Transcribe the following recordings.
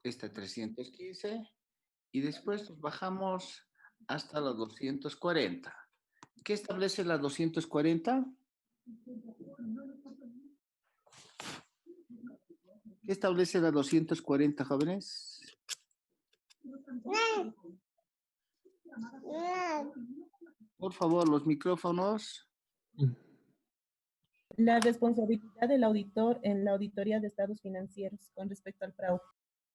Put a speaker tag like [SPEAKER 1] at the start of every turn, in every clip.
[SPEAKER 1] esta 315, y después nos bajamos hasta la 240. ¿Qué establece la 240? ¿Qué establece la 240, jóvenes? Por favor, los micrófonos.
[SPEAKER 2] La responsabilidad del auditor en la auditoría de estados financieros con respecto al fraude.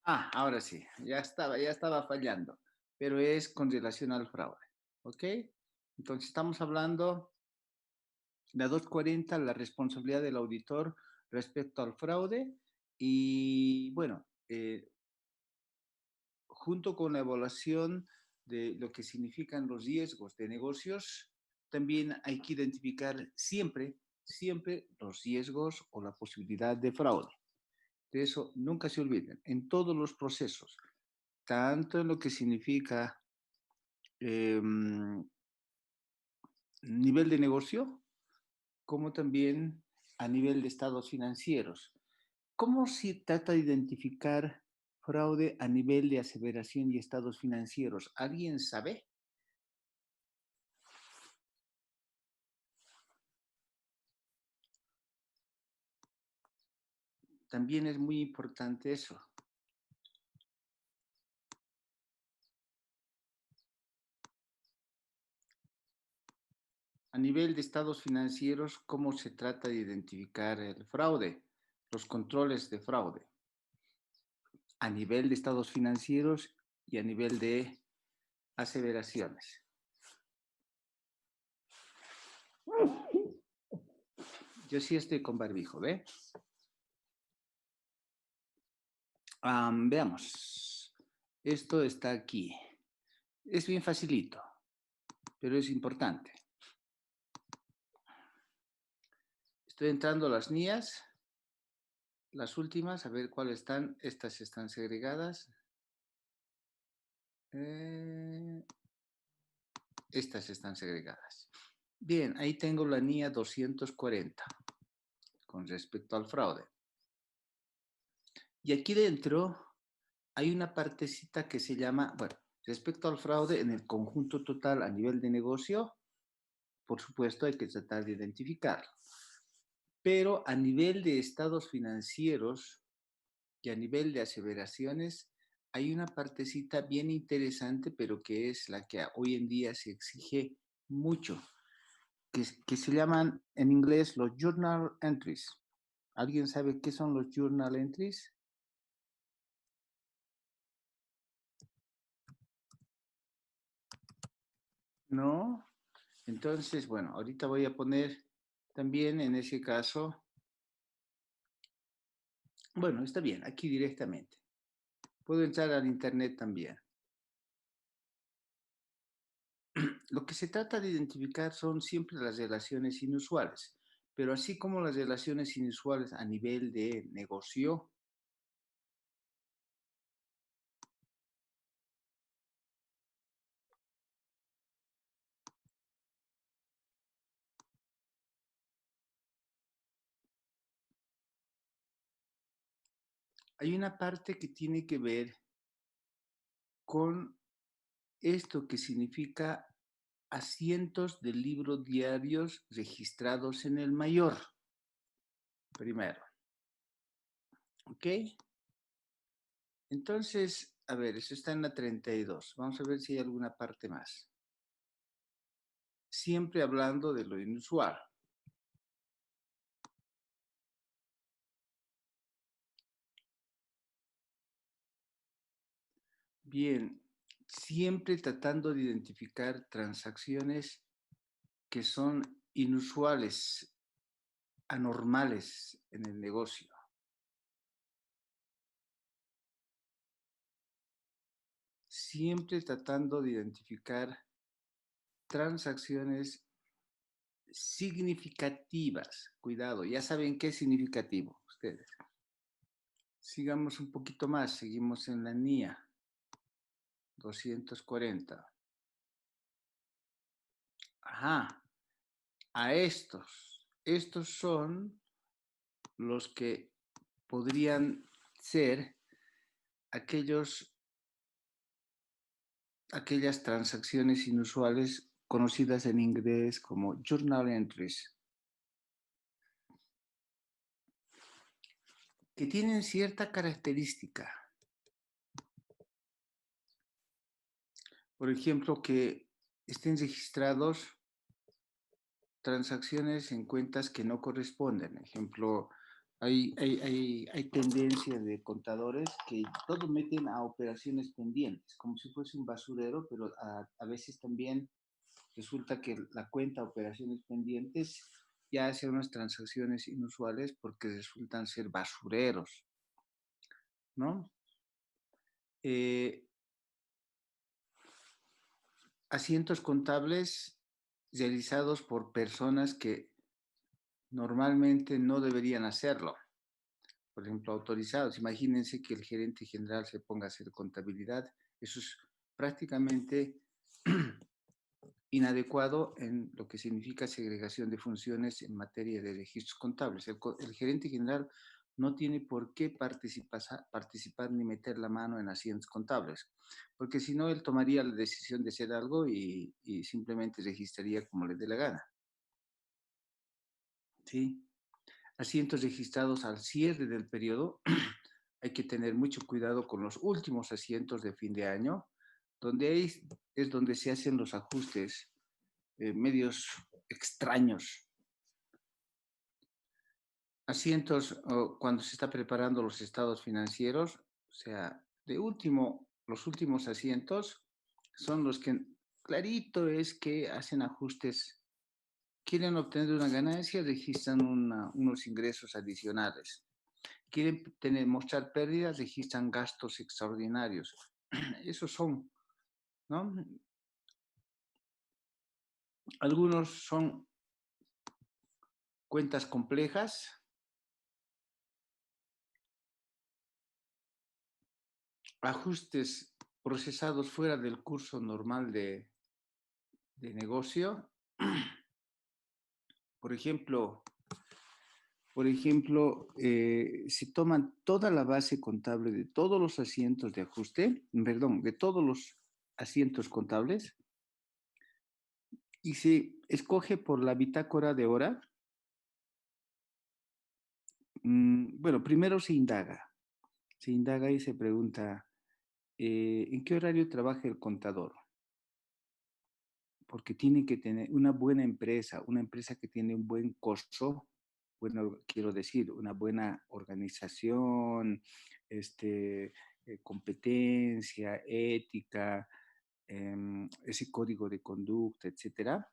[SPEAKER 1] Ah, ahora sí, ya estaba fallando, pero es con relación al fraude, ¿ok? Entonces estamos hablando de la 240, la responsabilidad del auditor respecto al fraude, y bueno, junto con la evaluación de lo que significan los riesgos de negocios, también hay que identificar siempre los riesgos o la posibilidad de fraude. De eso nunca se olviden, en todos los procesos, tanto en lo que significa nivel de negocio, como también a nivel de estados financieros. ¿Cómo se trata de identificar fraude a nivel de aseveración y estados financieros? ¿Alguien sabe? También es muy importante eso. A nivel de estados financieros, ¿cómo se trata de identificar el fraude? Los controles de fraude. A nivel de estados financieros y a nivel de aseveraciones. Yo sí estoy con barbijo, ¿ve? Veamos. Esto está aquí. Es bien facilito, pero es importante. Estoy entrando a las NIAs, las últimas, a ver cuáles están. Estas están segregadas. Estas están segregadas. Bien, ahí tengo la NIA 240 con respecto al fraude. Y aquí dentro hay una partecita que se llama, bueno, respecto al fraude en el conjunto total a nivel de negocio, por supuesto hay que tratar de identificarlo. Pero a nivel de estados financieros y a nivel de aseveraciones, hay una partecita bien interesante, pero que es la que hoy en día se exige mucho, que se llaman en inglés los journal entries. ¿Alguien sabe qué son los journal entries? No. Entonces, bueno, ahorita voy a poner también en ese caso, bueno, está bien, aquí directamente. Puedo entrar al internet también. Lo que se trata de identificar son siempre las relaciones inusuales, pero así como las relaciones inusuales a nivel de negocio, hay una parte que tiene que ver con esto que significa asientos de libros diarios registrados en el mayor. Primero. ¿Ok? Entonces, a ver, eso está en la 32. Vamos a ver si hay alguna parte más. Siempre hablando de lo inusual. Bien, siempre tratando de identificar transacciones que son inusuales, anormales en el negocio. Siempre tratando de identificar transacciones significativas. Cuidado, ya saben qué es significativo ustedes. Sigamos un poquito más, seguimos en la NIA 240. Ajá, a estos son los que podrían ser aquellos, aquellas transacciones inusuales conocidas en inglés como journal entries, que tienen cierta característica. Por ejemplo, que estén registrados transacciones en cuentas que no corresponden. Ejemplo, hay tendencia de contadores que todo meten a operaciones pendientes, como si fuese un basurero, pero a veces también resulta que la cuenta operaciones pendientes ya hace unas transacciones inusuales porque resultan ser basureros, ¿no? Eh, Asientos contables realizados por personas que normalmente no deberían hacerlo. Por ejemplo, autorizados. Imagínense que el gerente general se ponga a hacer contabilidad. Eso es prácticamente inadecuado en lo que significa segregación de funciones en materia de registros contables. El gerente general no tiene por qué participar ni meter la mano en asientos contables, porque si no, él tomaría la decisión de hacer algo y simplemente registraría como le dé la gana. ¿Sí? Asientos registrados al cierre del periodo. Hay que tener mucho cuidado con los últimos asientos de fin de año, donde es donde se hacen los ajustes medios extraños. Asientos cuando se está preparando los estados financieros, o sea, los últimos asientos son los que clarito es que hacen ajustes, quieren obtener una ganancia, registran unos ingresos adicionales. Quieren mostrar pérdidas, registran gastos extraordinarios. Esos son, ¿no? Algunos son cuentas complejas, ajustes procesados fuera del curso normal de negocio. Por ejemplo, si toman toda la base contable de todos los asientos de ajuste, perdón, de todos los asientos contables, y se escoge por la bitácora de hora, bueno, primero se indaga y se pregunta, ¿en qué horario trabaja el contador? Porque tiene que tener una buena empresa, una empresa que tiene un buen costo, bueno, quiero decir, una buena organización, competencia, ética, ese código de conducta, etcétera.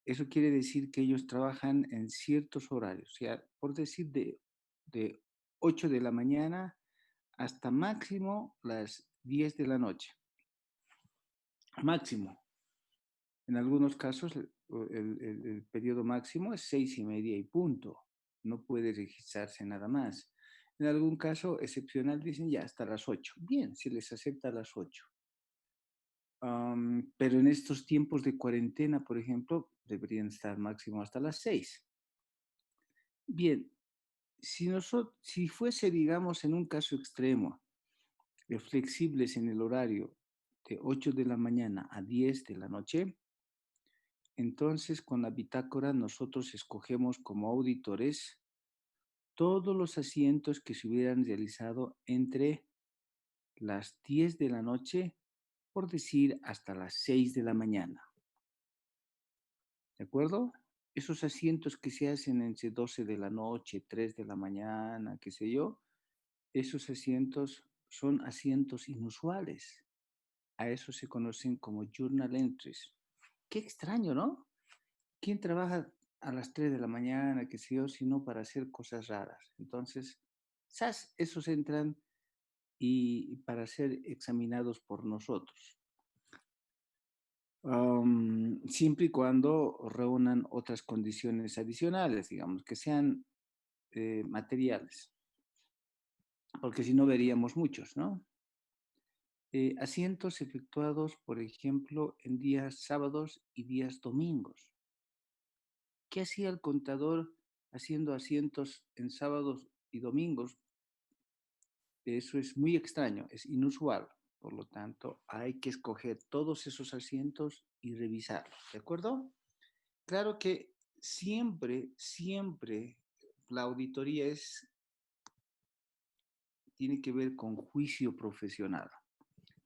[SPEAKER 1] Eso quiere decir que ellos trabajan en ciertos horarios, o sea, por decir de 8 de la mañana hasta máximo las 10 de la noche. Máximo. En algunos casos el periodo máximo es 6:30 y punto. No puede registrarse nada más. En algún caso excepcional dicen ya hasta las 8. Bien, se les acepta a las 8. Pero en estos tiempos de cuarentena, por ejemplo, deberían estar máximo hasta las 6. Bien, si fuese, digamos, en un caso extremo, flexibles en el horario de 8 de la mañana a 10 de la noche, entonces con la bitácora nosotros escogemos como auditores todos los asientos que se hubieran realizado entre las 10 de la noche, por decir, hasta las 6 de la mañana. ¿De acuerdo? Esos asientos que se hacen entre 12 de la noche, 3 de la mañana, qué sé yo, esos asientos son asientos inusuales. A eso se conocen como journal entries. Qué extraño, ¿no? ¿Quién trabaja a las 3 de la mañana, qué sé yo, sino para hacer cosas raras? Entonces, ¡zas! Esos entran y para ser examinados por nosotros. Siempre y cuando reúnan otras condiciones adicionales, digamos, que sean materiales, porque si no veríamos muchos, ¿no? Asientos efectuados, por ejemplo, en días sábados y días domingos. ¿Qué hacía el contador haciendo asientos en sábados y domingos? Eso es muy extraño, es inusual. Por lo tanto, hay que escoger todos esos asientos y revisarlos, ¿de acuerdo? Claro que siempre, siempre la auditoría tiene que ver con juicio profesional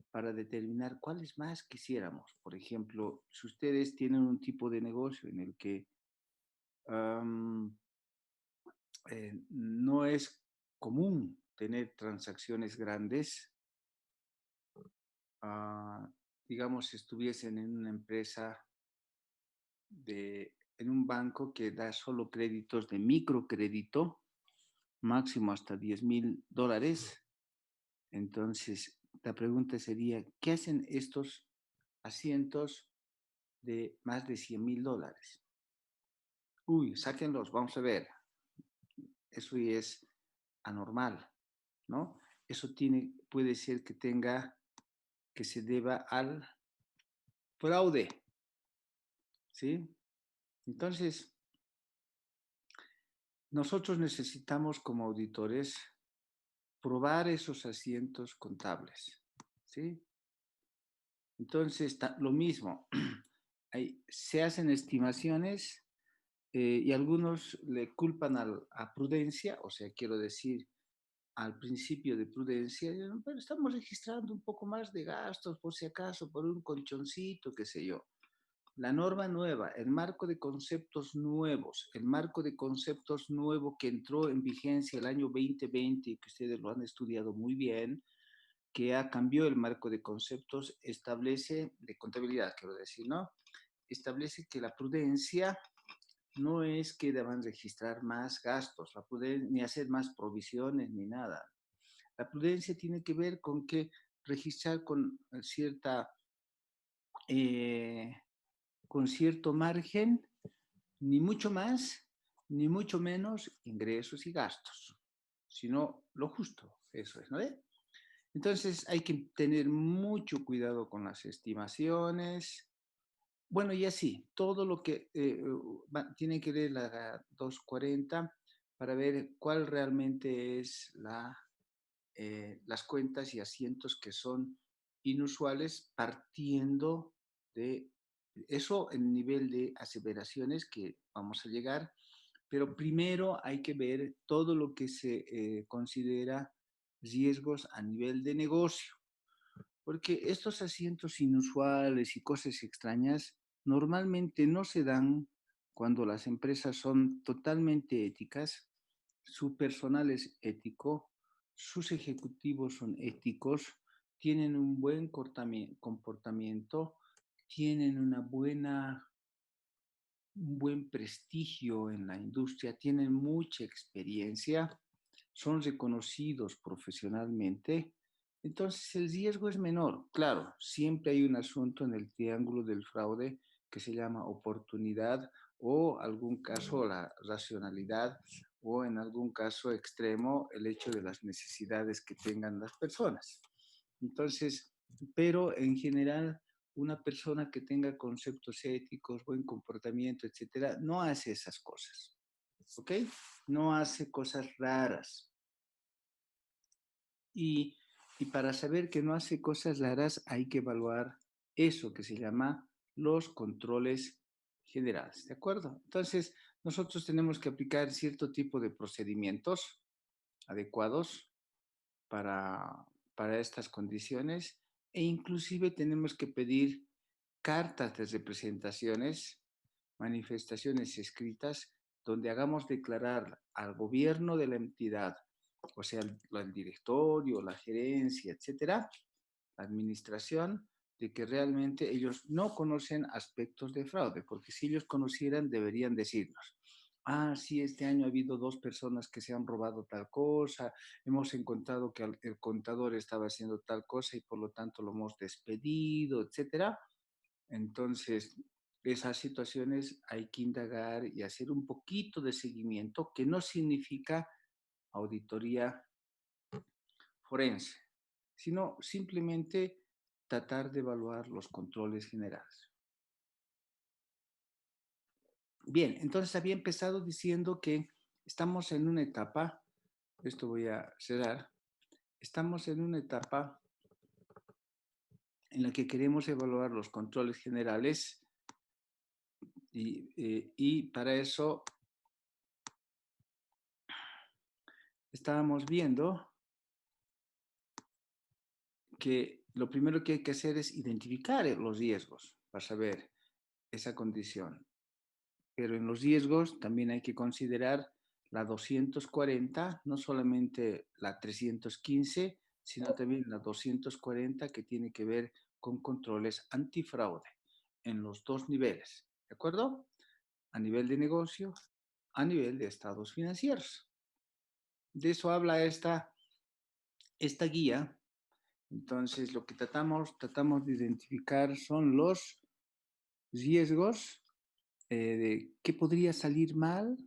[SPEAKER 1] para determinar cuáles más quisiéramos. Por ejemplo, si ustedes tienen un tipo de negocio en el que am, no es común tener transacciones grandes, ah, digamos, si estuviesen en una empresa en un banco que da solo créditos de microcrédito, máximo hasta $10,000, entonces la pregunta sería, ¿qué hacen estos asientos de más de $100,000? Uy, sáquenlos, vamos a ver. Eso ya es anormal, ¿no? Eso puede ser que se deba al fraude, ¿sí? Entonces, nosotros necesitamos como auditores probar esos asientos contables, ¿sí? Entonces, lo mismo, se hacen estimaciones y algunos le culpan a prudencia, o sea, quiero decir, al principio de prudencia, pero estamos registrando un poco más de gastos, por si acaso, por un colchoncito, qué sé yo. La norma nueva, el marco de conceptos nuevos, el marco de conceptos nuevo que entró en vigencia el año 2020 y que ustedes lo han estudiado muy bien, que cambió el marco de conceptos, establece, de contabilidad quiero decir, ¿no? Establece que la prudencia no es que deban registrar más gastos, ni hacer más provisiones ni nada. La prudencia tiene que ver con que registrar eh, con cierto margen, ni mucho más, ni mucho menos ingresos y gastos, sino lo justo, eso es, ¿no? Entonces hay que tener mucho cuidado con las estimaciones. Bueno, y así, todo lo que tiene que leer la 240 para ver cuál realmente es las cuentas y asientos que son inusuales, partiendo de eso en nivel de aseveraciones que vamos a llegar, pero primero hay que ver todo lo que se considera riesgos a nivel de negocio, porque estos asientos inusuales y cosas extrañas normalmente no se dan cuando las empresas son totalmente éticas, su personal es ético, sus ejecutivos son éticos, tienen un buen comportamiento, tienen un buen prestigio en la industria, tienen mucha experiencia, son reconocidos profesionalmente, entonces el riesgo es menor. Claro, siempre hay un asunto en el triángulo del fraude que se llama oportunidad o algún caso la racionalidad o en algún caso extremo el hecho de las necesidades que tengan las personas. Entonces, pero en general una persona que tenga conceptos éticos, buen comportamiento, etcétera, no hace esas cosas, ¿ok? No hace cosas raras. Y, y para saber que no hace cosas raras hay que evaluar eso que se llama los controles generales, ¿de acuerdo? Entonces, nosotros tenemos que aplicar cierto tipo de procedimientos adecuados para, para estas condiciones e inclusive tenemos que pedir cartas de representaciones, manifestaciones escritas, donde hagamos declarar al gobierno de la entidad, o sea, el directorio, la gerencia, etcétera, la administración, de que realmente ellos no conocen aspectos de fraude, porque si ellos conocieran, deberían decirnos, ah, sí, este año ha habido 2 personas que se han robado tal cosa, hemos encontrado que el contador estaba haciendo tal cosa y por lo tanto lo hemos despedido, etcétera. Entonces, esas situaciones hay que indagar y hacer un poquito de seguimiento, que no significa auditoría forense, sino simplemente tratar de evaluar los controles generales. Bien, entonces había empezado diciendo que estamos en una etapa, esto voy a cerrar, estamos en una etapa en la que queremos evaluar los controles generales y para eso estábamos viendo que lo primero que hay que hacer es identificar los riesgos para saber esa condición. Pero en los riesgos también hay que considerar la 240, no solamente la 315, sino también la 240 que tiene que ver con controles antifraude en los dos niveles, ¿de acuerdo? A nivel de negocio, a nivel de estados financieros. De eso habla esta guía. Entonces, lo que tratamos de identificar son los riesgos de qué podría salir mal,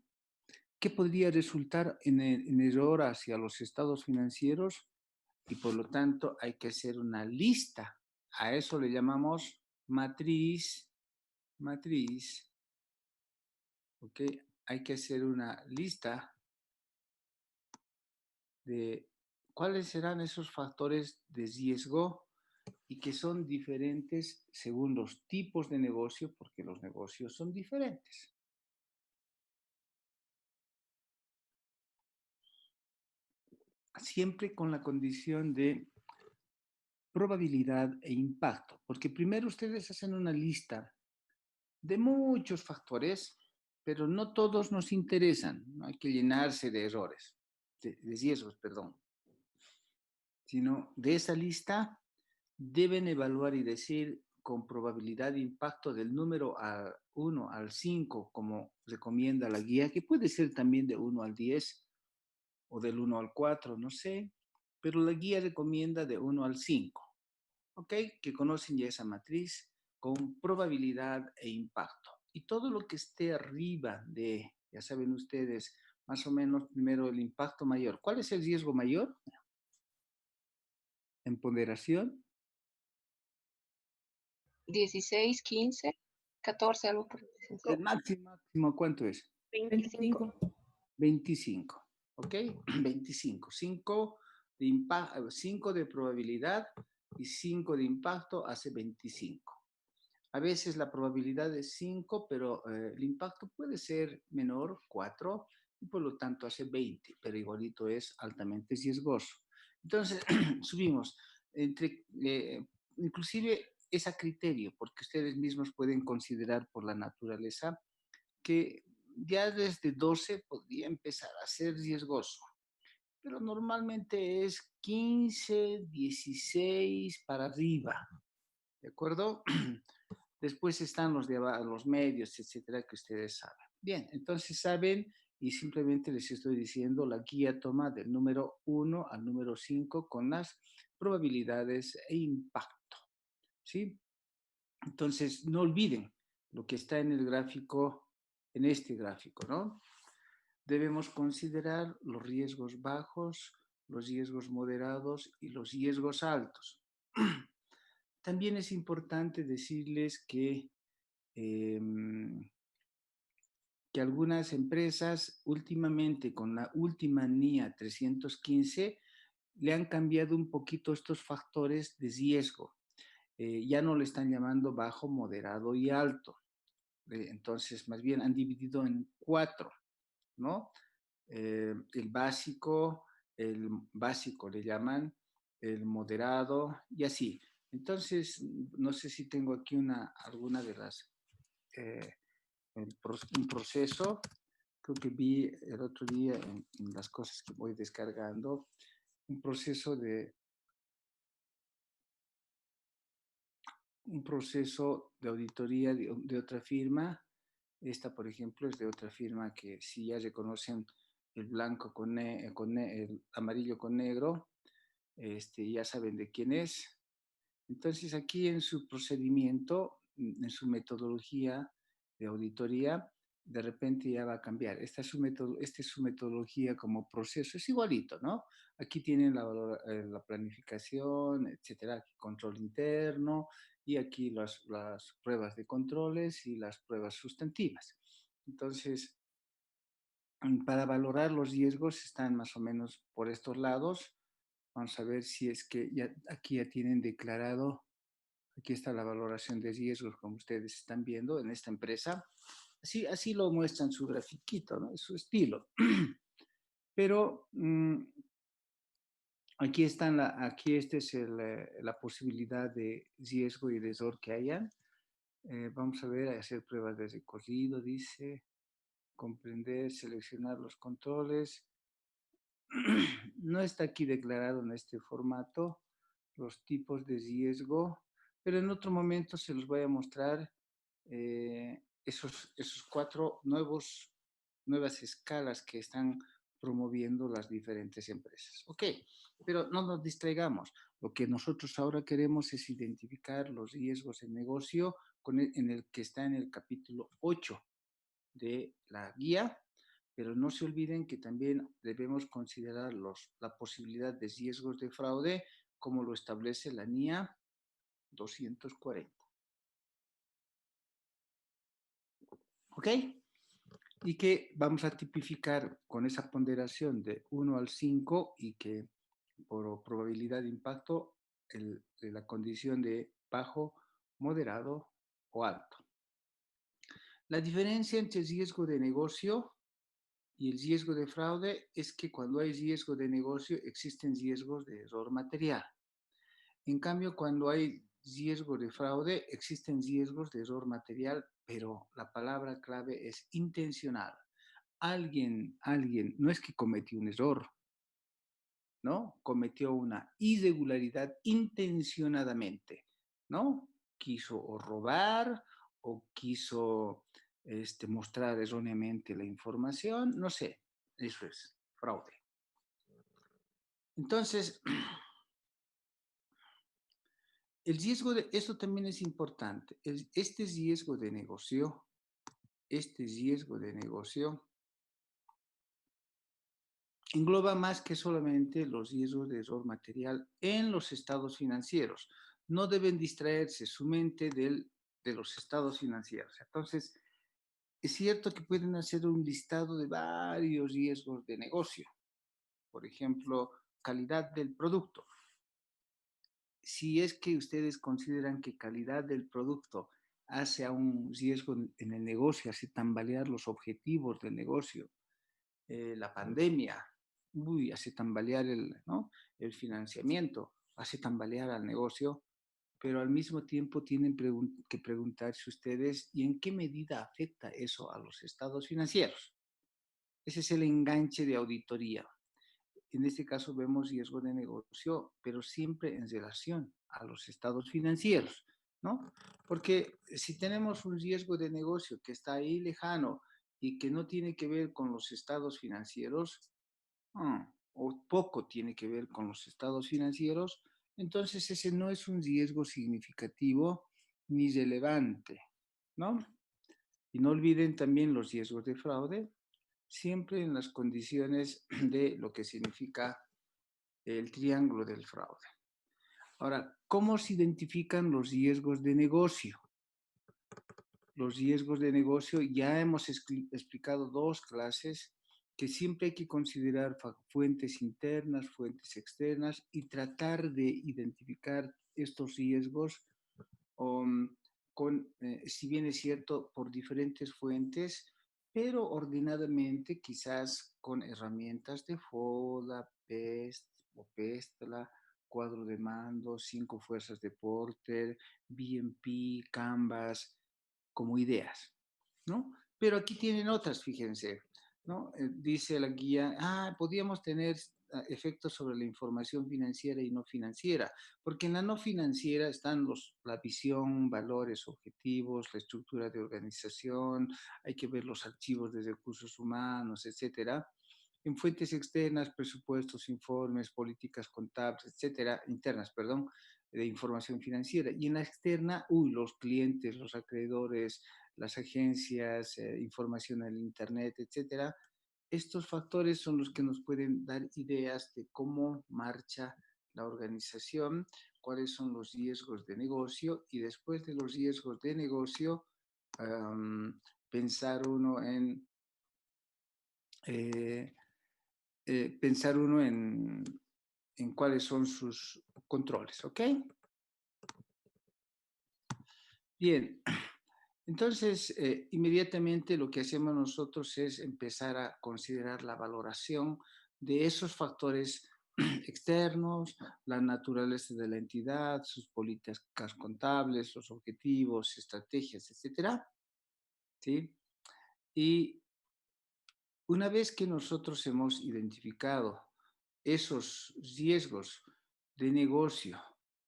[SPEAKER 1] qué podría resultar en error hacia los estados financieros y por lo tanto hay que hacer una lista. A eso le llamamos matriz, ¿ok? Hay que hacer una lista de cuáles serán esos factores de riesgo y que son diferentes según los tipos de negocio, porque los negocios son diferentes. Siempre con la condición de probabilidad e impacto, porque primero ustedes hacen una lista de muchos factores, pero no todos nos interesan, no hay que llenarse de errores, de riesgos, perdón, sino de esa lista deben evaluar y decir con probabilidad de impacto del número 1 al 5, como recomienda la guía, que puede ser también de 1 al 10 o del 1 al 4, no sé, pero la guía recomienda de 1 al 5, ¿ok? Que conocen ya esa matriz con probabilidad e impacto. Y todo lo que esté arriba de, ya saben ustedes, más o menos primero el impacto mayor. ¿Cuál es el riesgo mayor? En ponderación,
[SPEAKER 3] 16, 15, 14, algo por el
[SPEAKER 1] el máximo, ¿cuánto es?
[SPEAKER 3] 25.
[SPEAKER 1] 25, ¿ok? 25, 5 de, 5 de probabilidad y 5 de impacto hace 25. A veces la probabilidad es 5, pero el impacto puede ser menor, 4, y por lo tanto hace 20, pero igualito es altamente riesgoso. Entonces, subimos, inclusive es a criterio, porque ustedes mismos pueden considerar por la naturaleza que ya desde 12 podría empezar a ser riesgoso, pero normalmente es 15, 16 para arriba, ¿de acuerdo? Después están los medios, etcétera, que ustedes saben. Bien, entonces saben y simplemente les estoy diciendo, la guía toma del número 1 al número 5 con las probabilidades e impacto, ¿sí? Entonces, no olviden lo que está en el gráfico, en este gráfico, ¿no? Debemos considerar los riesgos bajos, los riesgos moderados y los riesgos altos. También es importante decirles eh, que algunas empresas últimamente con la última NIA 315 le han cambiado un poquito estos factores de riesgo. Ya no le están llamando bajo, moderado y alto. Entonces, más bien han dividido en 4, ¿no? El básico le llaman, el moderado y así. Entonces, no sé si tengo aquí alguna de las, eh, un proceso, creo que vi el otro día en las cosas que voy descargando, un proceso de auditoría de otra firma. Esta, por ejemplo, es de otra firma que si ya reconocen el blanco el amarillo con negro, ya saben de quién es. Entonces, aquí en su procedimiento, en su metodología de auditoría, de repente ya va a cambiar. Esta es su metodología como proceso, es igualito, ¿no? Aquí tienen la planificación, etcétera, aquí control interno y aquí las pruebas de controles y las pruebas sustantivas. Entonces, para valorar los riesgos están más o menos por estos lados. Vamos a ver si es que aquí ya tienen declarado. Aquí está la valoración de riesgos, como ustedes están viendo en esta empresa. Así lo muestran su grafiquito, ¿no? Es su estilo. Pero aquí esta es la posibilidad de riesgo y de error que hayan. Vamos a ver, hacer pruebas de recorrido, dice, comprender, seleccionar los controles. No está aquí declarado en este formato los tipos de riesgo, pero en otro momento se los voy a mostrar esos cuatro nuevas escalas que están promoviendo las diferentes empresas. Ok, pero no nos distraigamos. Lo que nosotros ahora queremos es identificar los riesgos de negocio en el que está en el capítulo 8 de la guía, pero no se olviden que también debemos considerar la posibilidad de riesgos de fraude, como lo establece la NIA 240. ¿Ok? Y que vamos a tipificar con esa ponderación de 1 al 5 y que por probabilidad de impacto de la condición de bajo, moderado o alto. La diferencia entre riesgo de negocio y el riesgo de fraude es que cuando hay riesgo de negocio existen riesgos de error material. En cambio, cuando hay riesgo de fraude existen riesgos de error material, pero la palabra clave es intencional. Alguien, no es que cometió un error, ¿no? Cometió una irregularidad intencionadamente, ¿no? Quiso o robar o quiso mostrar erróneamente la información, no sé, eso es fraude. Entonces, el riesgo esto también es importante, este riesgo de negocio engloba más que solamente los riesgos de error material en los estados financieros. No deben distraerse su mente de los estados financieros. Entonces, es cierto que pueden hacer un listado de varios riesgos de negocio. Por ejemplo, calidad del producto. Si es que ustedes consideran que calidad del producto hace a un riesgo en el negocio, hace tambalear los objetivos del negocio, la pandemia, hace tambalear el financiamiento, hace tambalear al negocio, pero al mismo tiempo tienen que preguntarse ustedes, ¿y en qué medida afecta eso a los estados financieros? Ese es el enganche de auditoría. En este caso vemos riesgo de negocio, pero siempre en relación a los estados financieros, ¿no? Porque si tenemos un riesgo de negocio que está ahí lejano y que no tiene que ver con los estados financieros, o poco tiene que ver con los estados financieros, entonces ese no es un riesgo significativo ni relevante, ¿no? Y no olviden también los riesgos de fraude, siempre en las condiciones de lo que significa el triángulo del fraude. Ahora, ¿cómo se identifican los riesgos de negocio? Los riesgos de negocio, ya hemos explicado dos clases, que siempre hay que considerar fuentes internas, fuentes externas y tratar de identificar estos riesgos si bien es cierto, por diferentes fuentes, pero ordenadamente, quizás con herramientas de FODA, PEST o PESTLA, cuadro de mando, 5 fuerzas de Porter, BMP, Canvas, como ideas, ¿no? Pero aquí tienen otras, fíjense, ¿no? Dice la guía, podríamos tener efectos sobre la información financiera y no financiera, porque en la no financiera están la visión, valores, objetivos, la estructura de organización, hay que ver los archivos de recursos humanos, etcétera. En fuentes externas, presupuestos, informes, políticas contables, etcétera, internas, perdón, de información financiera. Y en la externa, los clientes, los acreedores, las agencias, información en el Internet, etcétera. Estos factores son los que nos pueden dar ideas de cómo marcha la organización, cuáles son los riesgos de negocio y después de los riesgos de negocio, pensar uno en en cuáles son sus controles, ¿ok? Bien, entonces inmediatamente lo que hacemos nosotros es empezar a considerar la valoración de esos factores externos, la naturaleza de la entidad, sus políticas contables, los objetivos, estrategias, etcétera, ¿sí? Y una vez que nosotros hemos identificado esos riesgos de negocio,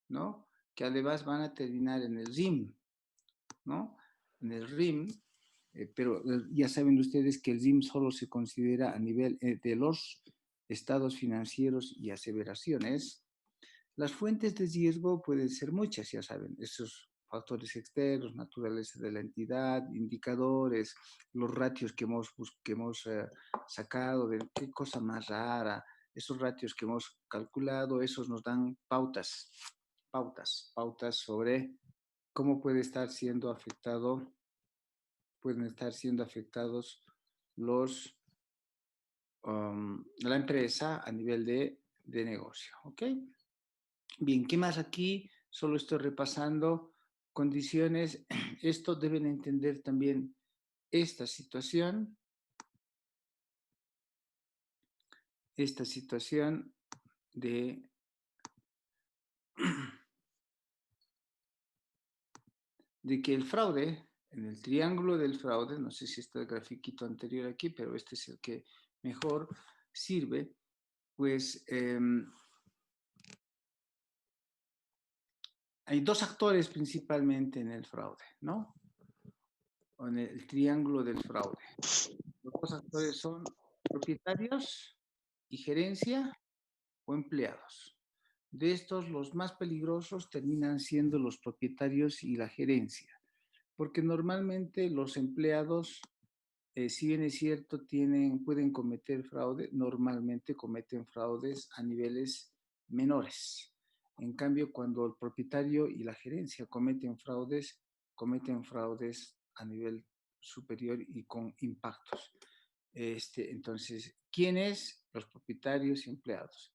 [SPEAKER 1] ¿no? Que además van a terminar en el RIM, ¿no? En el RIM, pero ya saben ustedes que el RIM solo se considera a nivel de los estados financieros y aseveraciones. Las fuentes de riesgo pueden ser muchas, ya saben, esos factores externos, naturaleza de la entidad, indicadores, los ratios que hemos sacado, de qué cosa más rara, esos ratios que hemos calculado, esos nos dan pautas sobre cómo puede estar siendo afectado, pueden estar siendo afectados la empresa a nivel de negocio, ¿ok? Bien, ¿qué más aquí? Solo estoy repasando condiciones. Esto deben entender también esta situación de, de que el fraude, en el triángulo del fraude, no sé si está el grafiquito anterior aquí, pero este es el que mejor sirve, pues hay dos actores principalmente en el fraude, ¿no? O en el triángulo del fraude. Los dos actores son propietarios y gerencia o empleados. De estos, los más peligrosos terminan siendo los propietarios y la gerencia, porque normalmente los empleados, si bien es cierto, pueden cometer fraude, normalmente cometen fraudes a niveles menores. En cambio, cuando el propietario y la gerencia cometen fraudes a nivel superior y con impactos. Entonces, ¿quiénes? Los propietarios y empleados.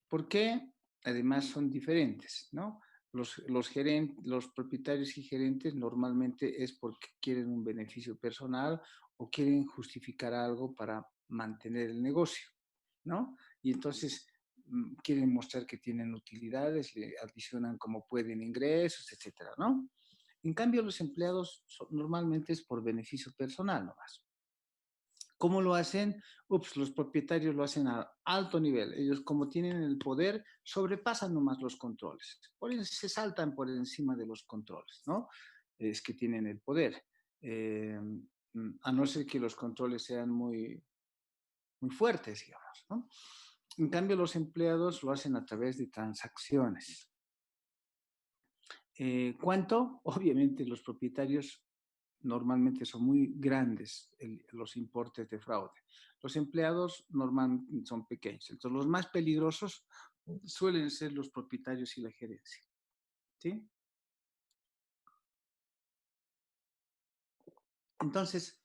[SPEAKER 1] ¿Por qué? Además son diferentes, ¿no? Los propietarios y gerentes normalmente es porque quieren un beneficio personal o quieren justificar algo para mantener el negocio, ¿no? Y entonces quieren mostrar que tienen utilidades, le adicionan como pueden ingresos, etcétera, ¿no? En cambio, los empleados normalmente es por beneficio personal nomás. ¿Cómo lo hacen? Los propietarios lo hacen a alto nivel. Ellos, como tienen el poder, sobrepasan nomás los controles. Por eso se saltan por encima de los controles, ¿no? Es que tienen el poder. A no ser que los controles sean muy, muy fuertes, digamos, ¿no? En cambio, los empleados lo hacen a través de transacciones. ¿Cuánto? Obviamente los propietarios normalmente son muy grandes los importes de fraude. Los empleados normalmente son pequeños. Entonces, los más peligrosos suelen ser los propietarios y la gerencia. ¿Sí? Entonces,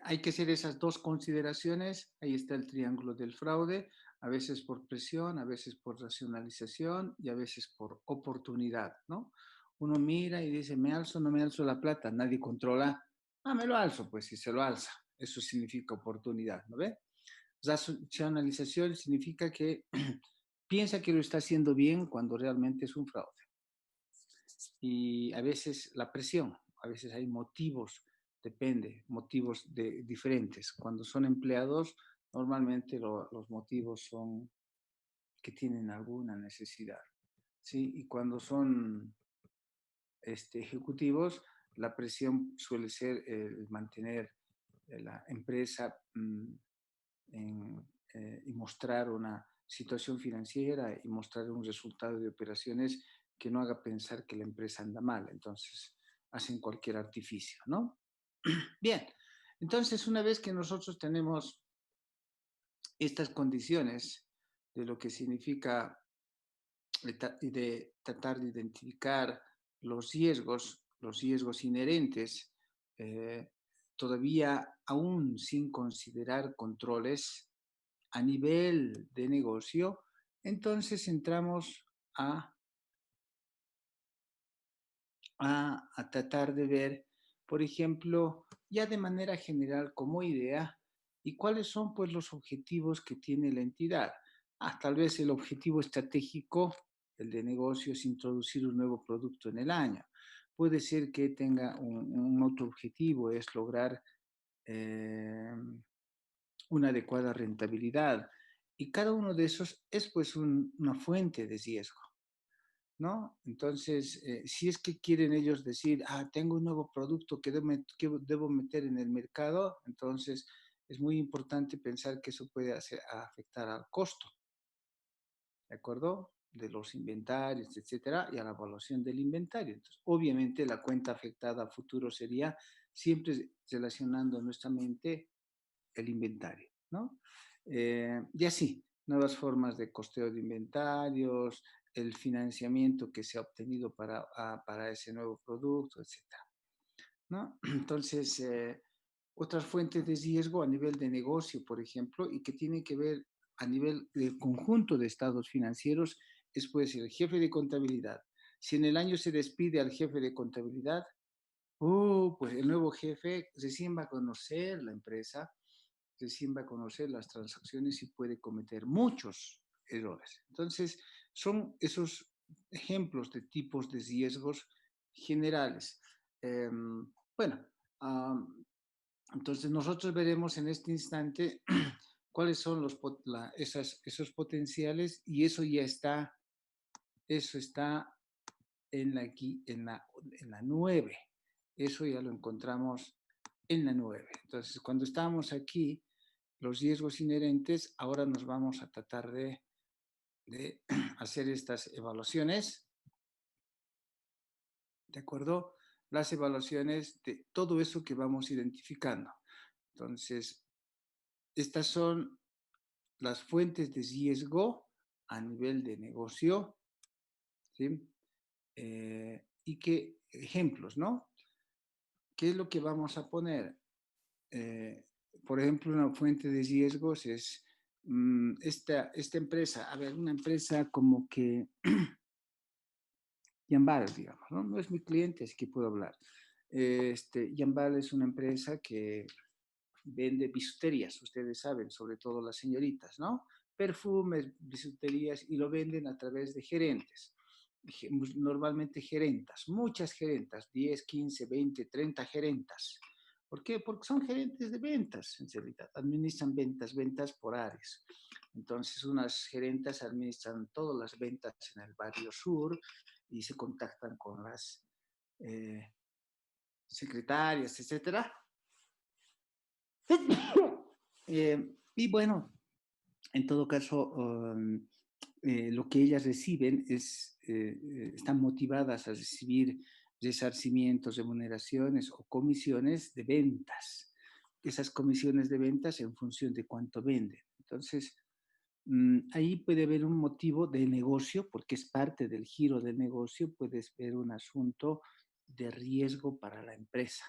[SPEAKER 1] hay que hacer esas dos consideraciones. Ahí está el triángulo del fraude, a veces por presión, a veces por racionalización y a veces por oportunidad, ¿no? Uno mira y dice, me alzo, no me alzo la plata, nadie controla. Ah, me lo alzo, pues si se lo alza. Eso significa oportunidad, ¿no ve? Racionalización significa que piensa que lo está haciendo bien cuando realmente es un fraude. Y a veces la presión, a veces hay motivos, depende, motivos diferentes. Cuando son empleados, normalmente los motivos son que tienen alguna necesidad, ¿sí? Y cuando son ejecutivos, la presión suele ser el mantener la empresa y mostrar una situación financiera y mostrar un resultado de operaciones que no haga pensar que la empresa anda mal. Entonces, hacen cualquier artificio, ¿no? Bien, entonces una vez que nosotros tenemos estas condiciones de lo que significa de tratar de identificar los riesgos inherentes, todavía aún sin considerar controles, a nivel de negocio, entonces entramos a tratar de ver, por ejemplo, ya de manera general como idea, y cuáles son pues los objetivos que tiene la entidad. Tal vez el objetivo estratégico, el de negocio, es introducir un nuevo producto en el año. Puede ser que tenga un otro objetivo, es lograr una adecuada rentabilidad. Y cada uno de esos es pues una fuente de riesgo, ¿no? Entonces, si es que quieren ellos decir, tengo un nuevo producto que debo meter en el mercado, entonces es muy importante pensar que eso puede afectar al costo, ¿de acuerdo? De los inventarios, etcétera, y a la evaluación del inventario. Entonces, obviamente, la cuenta afectada a futuro sería siempre relacionando nuestra mente el inventario, ¿no? Y así, nuevas formas de costeo de inventarios, el financiamiento que se ha obtenido para ese nuevo producto, etcétera, ¿no? Entonces, otras fuentes de riesgo a nivel de negocio, por ejemplo, y que tienen que ver a nivel del conjunto de estados financieros, es pues el jefe de contabilidad. Si en el año se despide al jefe de contabilidad, pues el nuevo jefe recién va a conocer la empresa, recién va a conocer las transacciones y puede cometer muchos errores. Entonces, son esos ejemplos de tipos de riesgos generales. Bueno, entonces nosotros veremos en este instante cuáles son esos potenciales y eso está en la 9. Eso ya lo encontramos en la 9. Entonces, cuando estábamos aquí, los riesgos inherentes, ahora nos vamos a tratar de hacer estas evaluaciones, ¿de acuerdo? Las evaluaciones de todo eso que vamos identificando. Entonces, estas son las fuentes de riesgo a nivel de negocio, ¿sí? Y qué ejemplos, ¿no? ¿Qué es lo que vamos a poner? Por ejemplo, una fuente de riesgos es esta empresa, una empresa como que Yambal, digamos, ¿no? No es mi cliente, así que puedo hablar. Yambal es una empresa que vende bisuterías, ustedes saben, sobre todo las señoritas, ¿no? Perfumes, bisuterías, y lo venden a través de gerentes. Normalmente gerentas, muchas gerentas, 10, 15, 20, 30 gerentas. ¿Por qué? Porque son gerentes de ventas, en realidad. Administran ventas por áreas. Entonces, unas gerentas administran todas las ventas en el barrio sur y se contactan con las secretarias, etcétera. Y bueno, en todo caso, lo que ellas reciben están motivadas a recibir resarcimientos, remuneraciones o comisiones de ventas. Esas comisiones de ventas en función de cuánto venden. Entonces, ahí puede haber un motivo de negocio, porque es parte del giro del negocio, puede ser un asunto de riesgo para la empresa,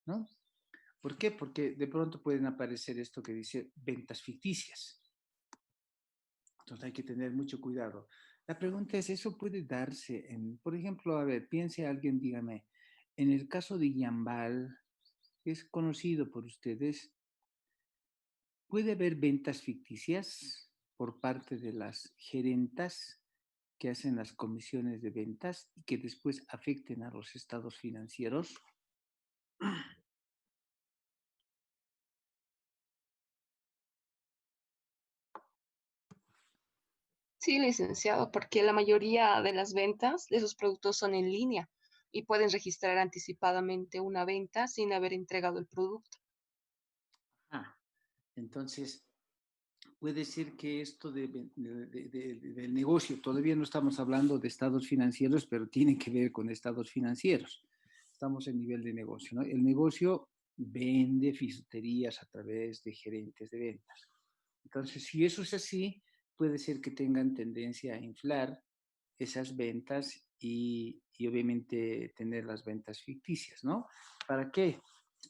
[SPEAKER 1] ¿no? ¿Por qué? Porque de pronto pueden aparecer esto que dice ventas ficticias. Entonces hay que tener mucho cuidado. La pregunta es, ¿eso puede darse por ejemplo, a ver, piense alguien, dígame, en el caso de Yambal, que es conocido por ustedes, ¿puede haber ventas ficticias por parte de las gerentas que hacen las comisiones de ventas y que después afecten a los estados financieros?
[SPEAKER 3] Sí, licenciado, porque la mayoría de las ventas de esos productos son en línea y pueden registrar anticipadamente una venta sin haber entregado el producto.
[SPEAKER 1] Entonces, puede ser que esto del negocio, todavía no estamos hablando de estados financieros, pero tiene que ver con estados financieros. Estamos en nivel de negocio, ¿no? El negocio vende bisuterías a través de gerentes de ventas. Entonces, si eso es así, puede ser que tengan tendencia a inflar esas ventas y obviamente tener las ventas ficticias, ¿no? ¿Para qué?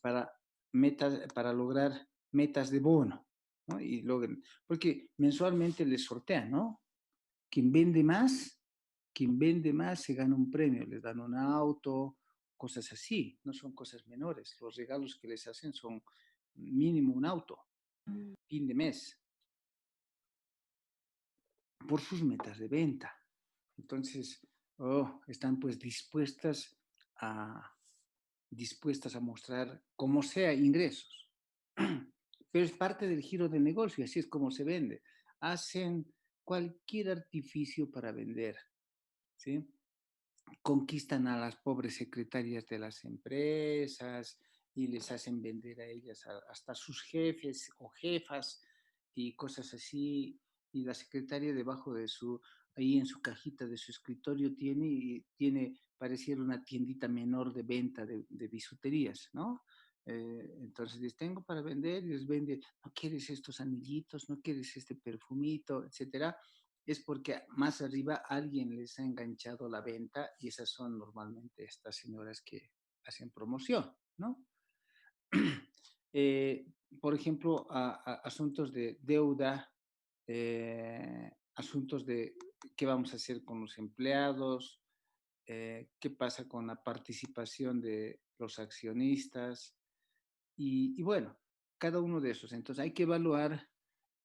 [SPEAKER 1] Para lograr metas de bono. ¿no? Y logren, porque mensualmente les sortean, ¿no? Quien vende más, se gana un premio, les dan un auto, cosas así, no son cosas menores. Los regalos que les hacen son mínimo un auto, fin de mes, por sus metas de venta. Entonces, están pues dispuestas a mostrar como sea ingresos. Pero es parte del giro del negocio, así es como se vende. Hacen cualquier artificio para vender, ¿sí? Conquistan a las pobres secretarias de las empresas y les hacen vender a ellas hasta sus jefes o jefas y cosas así. Y la secretaria debajo de ahí en su cajita de su escritorio tiene pareciera una tiendita menor de venta de bisuterías, ¿no? Entonces les tengo para vender y les vende, no quieres estos anillitos, no quieres este perfumito, etcétera. Es porque más arriba alguien les ha enganchado la venta y esas son normalmente estas señoras que hacen promoción, ¿no? Eh, por ejemplo, asuntos de deuda, asuntos de qué vamos a hacer con los empleados, qué pasa con la participación de los accionistas y bueno, cada uno de esos. Entonces hay que evaluar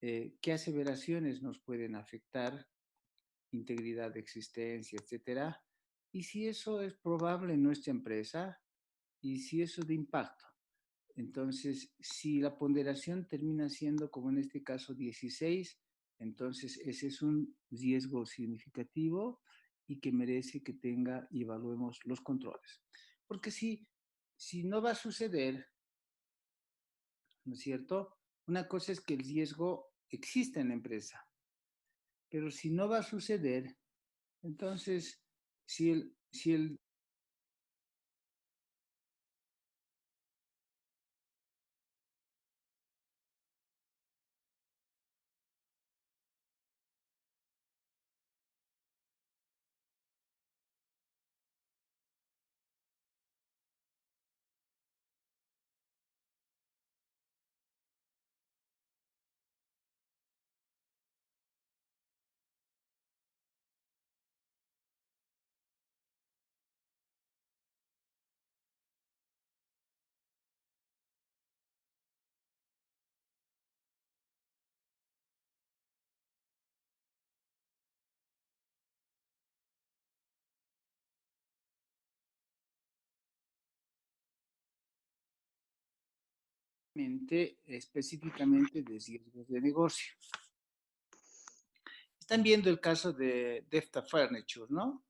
[SPEAKER 1] qué aseveraciones nos pueden afectar, integridad de existencia, etcétera, y si eso es probable en nuestra empresa y si eso es de impacto. Entonces, si la ponderación termina siendo, como en este caso, 16, entonces ese es un riesgo significativo y que merece que tenga y evaluemos los controles. Porque si no va a suceder, ¿no es cierto? Una cosa es que el riesgo existe en la empresa, pero si no va a suceder, entonces, si el específicamente de riesgos de negocio. Están viendo el caso de Defta Furniture, ¿no?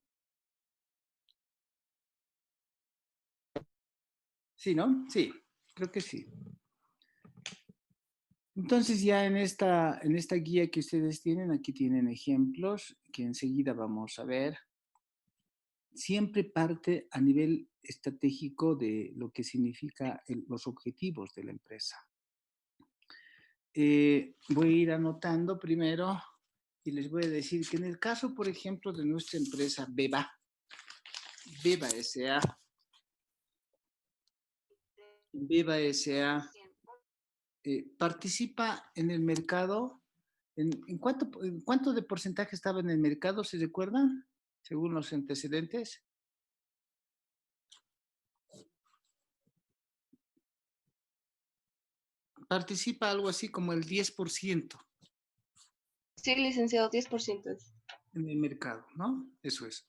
[SPEAKER 1] Sí, ¿no? Sí, creo que sí. Entonces ya en esta guía que ustedes tienen, aquí tienen ejemplos que enseguida vamos a ver. Siempre parte a nivel estratégico de lo que significa los objetivos de la empresa. Voy a ir anotando primero y les voy a decir que en el caso, por ejemplo, de nuestra empresa Beba S.A., participa en el mercado. ¿En cuánto de porcentaje estaba en el mercado, se recuerdan? Según los antecedentes. Participa algo así como el 10%
[SPEAKER 3] Sí, licenciado, 10%.
[SPEAKER 1] en el mercado, ¿no? Eso es.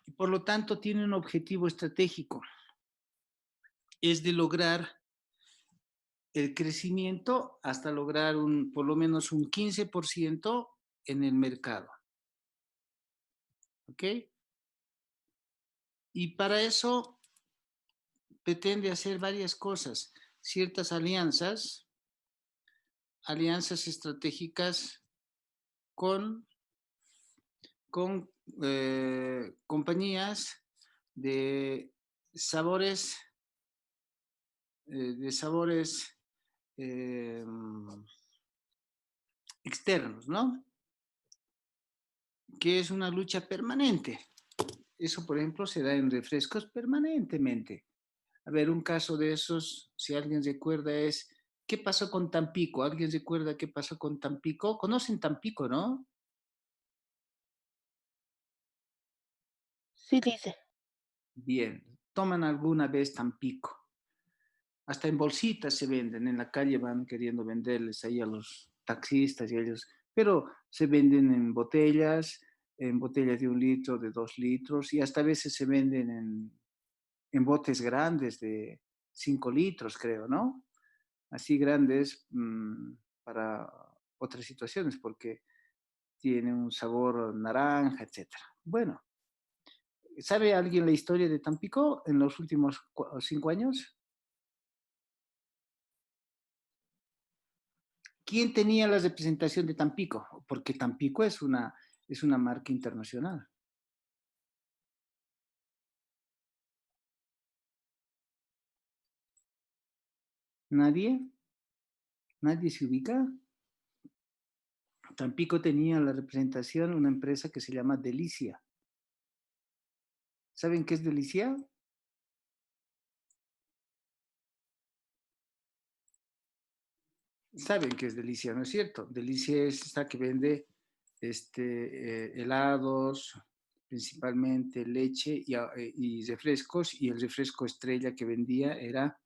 [SPEAKER 1] Y por lo tanto tiene un objetivo estratégico. Es de lograr el crecimiento hasta lograr por lo menos un 15% en el mercado. ¿Ok? Y para eso pretende hacer varias cosas, ciertas alianzas estratégicas con compañías de sabores, externos, ¿no? Que es una lucha permanente. Eso, por ejemplo, se da en refrescos permanentemente. A ver, un caso de esos, si alguien recuerda, es ¿Qué pasó con Tampico? ¿Alguien recuerda qué pasó con Tampico? ¿Conocen Tampico, no?
[SPEAKER 4] Sí, dice.
[SPEAKER 1] Bien, toman alguna vez Tampico. Hasta en bolsitas se venden, en la calle van queriendo venderles ahí a los taxistas y ellos, pero se venden en botellas de 1 litro, de 2 litros, y hasta a veces se venden en botes grandes de 5 litros, creo, ¿no? Así grandes para otras situaciones, porque tiene un sabor naranja, etcétera. Bueno, ¿sabe alguien la historia de Tampico en los últimos 5 años? ¿Quién tenía la representación de Tampico? Porque Tampico es una marca internacional. ¿Nadie? ¿Nadie se ubica? Tampico tenía la representación una empresa que se llama Delicia. ¿Saben qué es Delicia? Saben qué es Delicia, ¿no es cierto? Delicia es esta que vende helados, principalmente leche y refrescos, y el refresco estrella que vendía era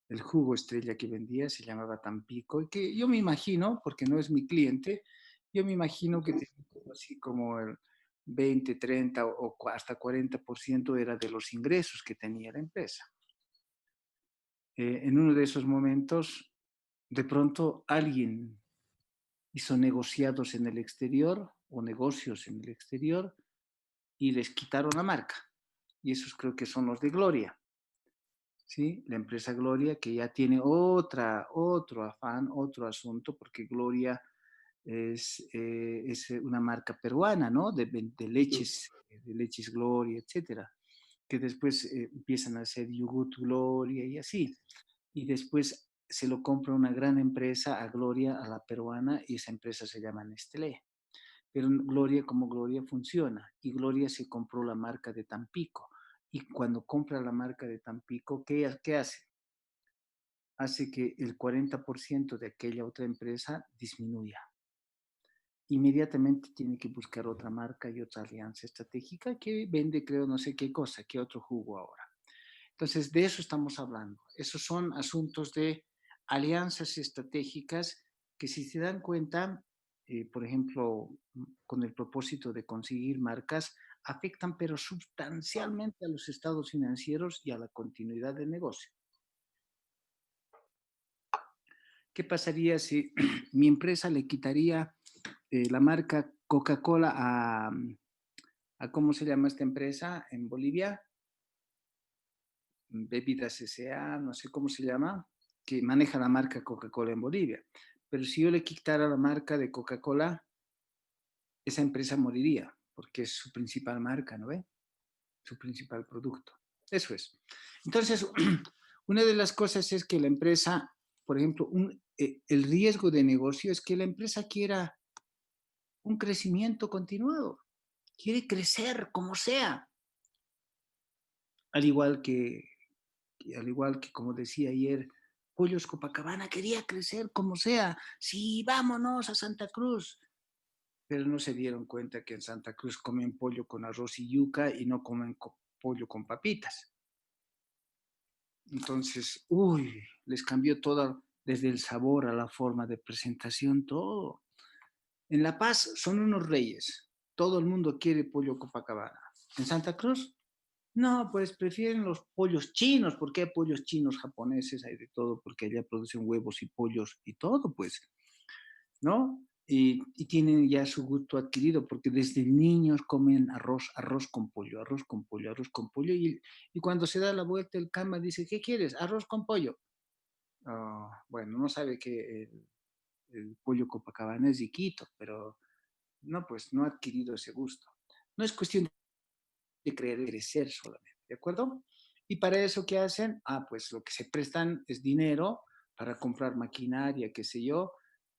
[SPEAKER 1] el jugo estrella que vendía, se llamaba Tampico, y que yo me imagino, porque no es mi cliente, yo me imagino que tenía así como el 20, 30 o hasta 40% era de los ingresos que tenía la empresa. En uno de esos momentos, de pronto alguien hizo negociados en el exterior o negocios en el exterior y les quitaron la marca. Y esos creo que son los de Gloria, ¿sí? La empresa Gloria, que ya tiene otro afán, otro asunto, porque Gloria es una marca peruana, ¿no? De leches Gloria, etcétera, que después empiezan a hacer yogur Gloria y así. Y después se lo compra una gran empresa a Gloria, a la peruana, y esa empresa se llama Nestlé. Pero Gloria como Gloria funciona, y Gloria se compró la marca de Tampico. Y cuando compra la marca de Tampico, ¿qué hace? Hace que el 40% de aquella otra empresa disminuya. Inmediatamente tiene que buscar otra marca y otra alianza estratégica que vende, creo, no sé qué cosa, qué otro jugo ahora. Entonces, de eso estamos hablando. Esos son asuntos de alianzas estratégicas que, si se dan cuenta, por ejemplo, con el propósito de conseguir marcas, afectan pero sustancialmente a los estados financieros y a la continuidad del negocio. ¿Qué pasaría si mi empresa le quitaría la marca Coca-Cola a, ¿cómo se llama esta empresa en Bolivia? Bebidas S.A., no sé cómo se llama, que maneja la marca Coca-Cola en Bolivia. Pero si yo le quitara la marca de Coca-Cola, esa empresa moriría, porque es su principal marca, ¿no ve? Su principal producto. Eso es. Entonces, una de las cosas es que la empresa, por ejemplo, el riesgo de negocio es que la empresa quiera un crecimiento continuado, quiere crecer como sea, al igual que, como decía ayer, Pollos Copacabana quería crecer como sea. Sí, vámonos a Santa Cruz. Pero no se dieron cuenta que en Santa Cruz comen pollo con arroz y yuca y no comen pollo con papitas. Entonces, les cambió todo, desde el sabor a la forma de presentación, todo. En La Paz son unos reyes. Todo el mundo quiere pollo Copacabana. En Santa Cruz, no, pues prefieren los pollos chinos, porque hay pollos chinos, japoneses, hay de todo, porque allá producen huevos y pollos y todo, pues, ¿no? Y tienen ya su gusto adquirido, porque desde niños comen arroz con pollo, arroz con pollo, arroz con pollo, y cuando se da la vuelta el cama dice, ¿qué quieres? Arroz con pollo. Bueno, no sabe que el pollo Copacabana es riquito, pero no, pues no ha adquirido ese gusto. No es cuestión de crecer solamente, ¿de acuerdo? Y para eso, ¿qué hacen? Pues lo que se prestan es dinero para comprar maquinaria, qué sé yo,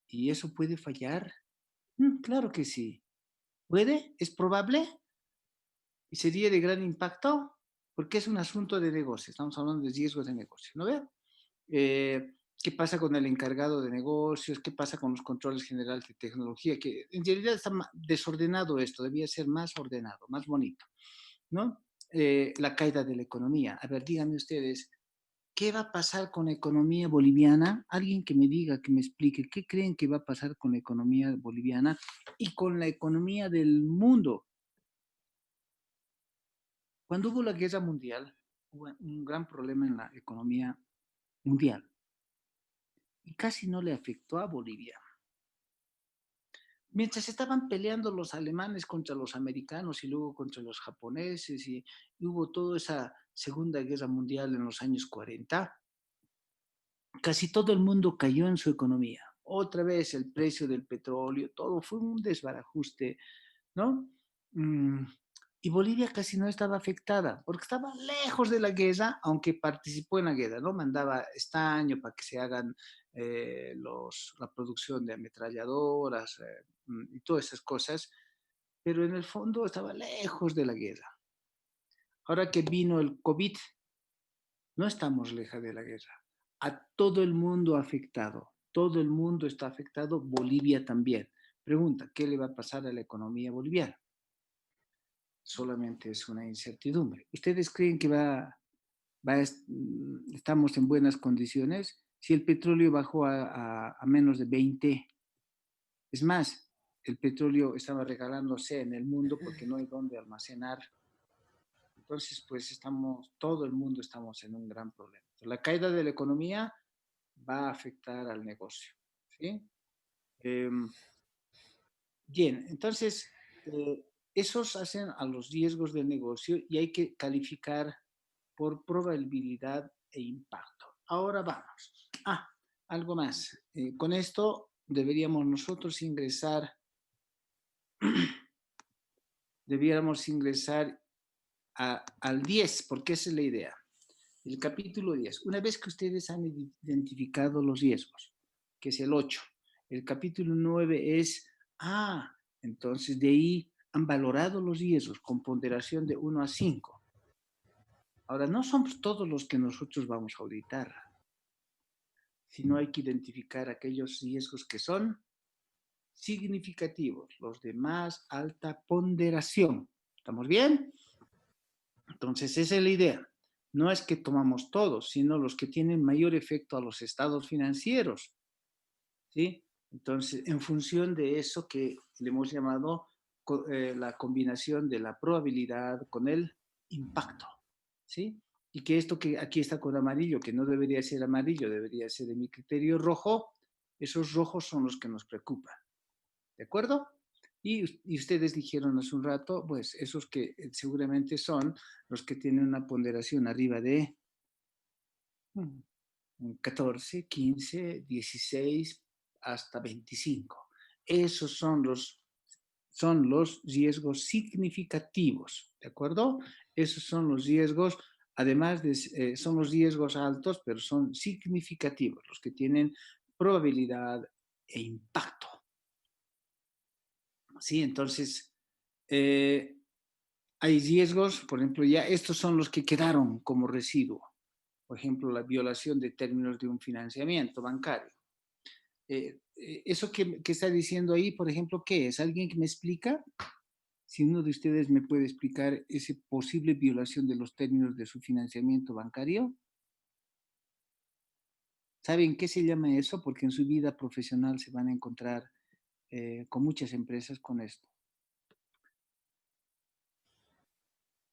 [SPEAKER 1] y eso puede fallar. Claro que sí. ¿Puede? ¿Es probable? ¿Y sería de gran impacto? Porque es un asunto de negocio, estamos hablando de riesgos de negocio, ¿no ve? ¿Qué pasa con el encargado de negocios? ¿Qué pasa con los controles generales de tecnología? Que en realidad está desordenado esto, debía ser más ordenado, más bonito, ¿no? La caída de la economía. A ver, díganme ustedes, ¿qué va a pasar con la economía boliviana? Alguien que me diga, que me explique, ¿qué creen que va a pasar con la economía boliviana y con la economía del mundo? Cuando hubo la guerra mundial, hubo un gran problema en la economía mundial y casi no le afectó a Bolivia. Mientras estaban peleando los alemanes contra los americanos y luego contra los japoneses y hubo toda esa Segunda Guerra Mundial en los años 40, casi todo el mundo cayó en su economía. Otra vez el precio del petróleo, todo fue un desbarajuste, ¿no? Mm, Y Bolivia casi no estaba afectada, porque estaba lejos de la guerra, aunque participó en la guerra, ¿no? Mandaba estaño para que se hagan la producción de ametralladoras y todas esas cosas, pero en el fondo estaba lejos de la guerra. Ahora que vino el COVID, no estamos lejos de la guerra. A todo el mundo afectado, todo el mundo está afectado, Bolivia también. Pregunta, ¿qué le va a pasar a la economía boliviana? Solamente es una incertidumbre. ¿Ustedes creen que estamos en buenas condiciones? Si el petróleo bajó a menos de 20, es más, el petróleo estaba regalándose en el mundo porque no hay dónde almacenar. Entonces, pues todo el mundo estamos en un gran problema. La caída de la economía va a afectar al negocio, ¿sí? Bien, entonces, esos hacen a los riesgos del negocio y hay que calificar por probabilidad e impacto. Ahora vamos. Algo más. Con esto deberíamos nosotros deberíamos ingresar al 10, porque esa es la idea. El capítulo 10. Una vez que ustedes han identificado los riesgos, que es el 8, el capítulo 9 es, entonces de ahí han valorado los riesgos con ponderación de 1 a 5. Ahora, no somos todos los que nosotros vamos a auditar, sino hay que identificar aquellos riesgos que son significativos, los de más alta ponderación. ¿Estamos bien? Entonces, esa es la idea. No es que tomamos todos, sino los que tienen mayor efecto a los estados financieros, ¿sí? Entonces, en función de eso que le hemos llamado la combinación de la probabilidad con el impacto, ¿sí? Y que esto que aquí está con amarillo, que no debería ser amarillo, debería ser de mi criterio rojo, esos rojos son los que nos preocupan, ¿de acuerdo? Y ustedes dijeron hace un rato, pues esos que seguramente son los que tienen una ponderación arriba de 14, 15, 16 hasta 25. Esos son los riesgos significativos, ¿de acuerdo? Esos son los riesgos, además de, son los riesgos altos, pero son significativos, los que tienen probabilidad e impacto. Sí, entonces, hay riesgos, por ejemplo, ya estos son los que quedaron como residuo. Por ejemplo, la violación de términos de un financiamiento bancario. Eso que está diciendo ahí, por ejemplo, ¿qué es? ¿Alguien que me explica? Si uno de ustedes me puede explicar esa posible violación de los términos de su financiamiento bancario. ¿Saben qué se llama eso? Porque en su vida profesional se van a encontrar con muchas empresas con esto.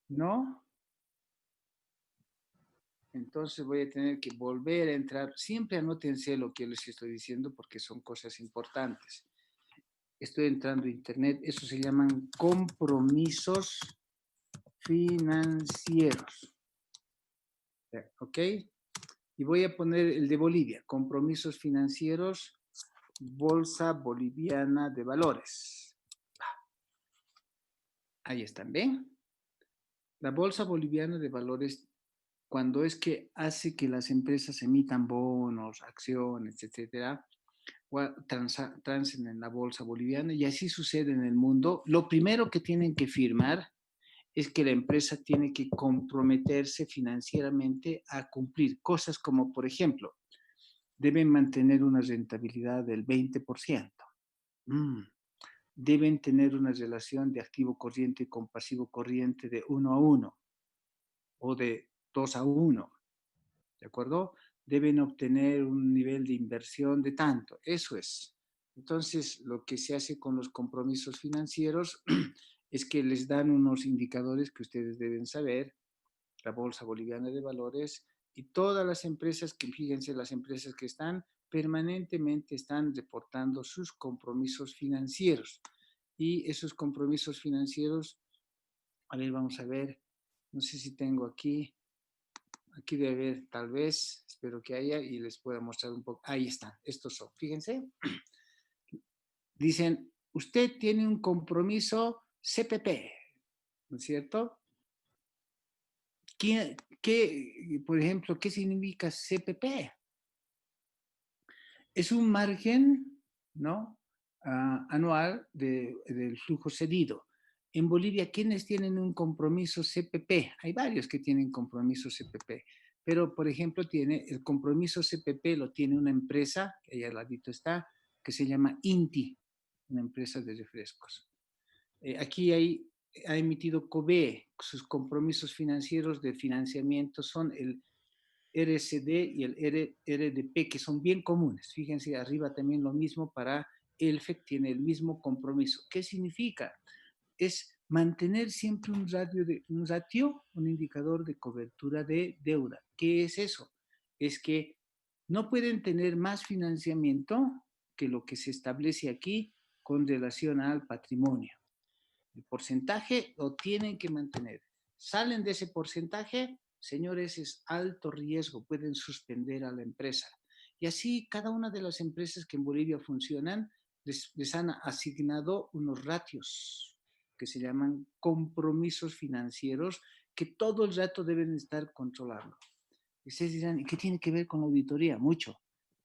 [SPEAKER 1] ¿No? Entonces voy a tener que volver a entrar. Siempre anótense lo que les estoy diciendo porque son cosas importantes. Estoy entrando a internet. Eso se llaman compromisos financieros. ¿Ok? Y voy a poner el de Bolivia. Compromisos financieros, Bolsa Boliviana de Valores. Ahí están, ¿ven? La Bolsa Boliviana de Valores, cuando es que hace que las empresas emitan bonos, acciones, etcétera, transen en la bolsa boliviana, y así sucede en el mundo. Lo primero que tienen que firmar es que la empresa tiene que comprometerse financieramente a cumplir cosas como, por ejemplo, Deben mantener una rentabilidad del 20%. Mm. Deben tener una relación de activo corriente con pasivo corriente de 1 a 1 o de 2 a 1. ¿De acuerdo? Deben obtener un nivel de inversión de tanto. Eso es. Entonces, lo que se hace con los compromisos financieros es que les dan unos indicadores que ustedes deben saber, la Bolsa Boliviana de Valores y todas las empresas que, fíjense, las empresas que están permanentemente están reportando sus compromisos financieros. Y esos compromisos financieros, a ver, vamos a ver, no sé si tengo aquí debe haber, tal vez, espero que haya y les pueda mostrar un poco. Ahí están, estos son, fíjense. Dicen, usted tiene un compromiso CPP, ¿no es cierto? Por ejemplo, qué significa CPP? Es un margen, ¿no? Anual del flujo cedido. En Bolivia, ¿quiénes tienen un compromiso CPP? Hay varios que tienen compromiso CPP, pero por ejemplo, el compromiso CPP lo tiene una empresa, que ahí al ladito está, que se llama INTI, una empresa de refrescos. Aquí ha emitido COBE, sus compromisos financieros de financiamiento son el RCD y el RDP, que son bien comunes. Fíjense, arriba también lo mismo para ELFEC, tiene el mismo compromiso. ¿Qué significa? Es mantener siempre un ratio, un indicador de cobertura de deuda. ¿Qué es eso? Es que no pueden tener más financiamiento que lo que se establece aquí con relación al patrimonio. El porcentaje lo tienen que mantener. Salen de ese porcentaje, señores, es alto riesgo, pueden suspender a la empresa. Y así cada una de las empresas que en Bolivia funcionan les han asignado unos ratios que se llaman compromisos financieros que todo el rato deben estar controlando. Y ustedes dirán, ¿y qué tiene que ver con la auditoría? Mucho,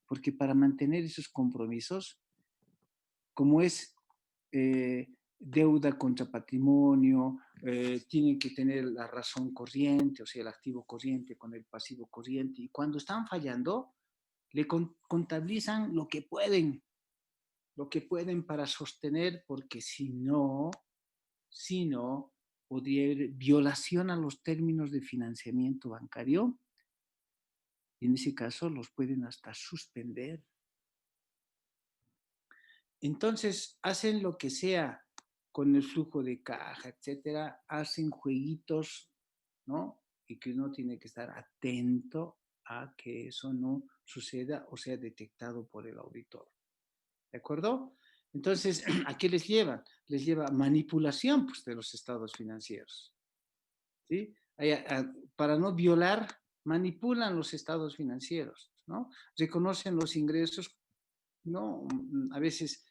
[SPEAKER 1] porque para mantener esos compromisos, como es deuda contra patrimonio, tienen que tener la razón corriente, o sea, el activo corriente con el pasivo corriente, y cuando están fallando, le contabilizan lo que pueden para sostener, porque si no, podría haber violación a los términos de financiamiento bancario, y en ese caso los pueden hasta suspender. Entonces, hacen lo que sea con el flujo de caja, etcétera, hacen jueguitos, ¿no? Y que uno tiene que estar atento a que eso no suceda o sea detectado por el auditor. ¿De acuerdo? Entonces, ¿a qué les lleva? Les lleva manipulación, pues, de los estados financieros. ¿Sí? Para no violar, manipulan los estados financieros, ¿no? Reconocen los ingresos, ¿no? A veces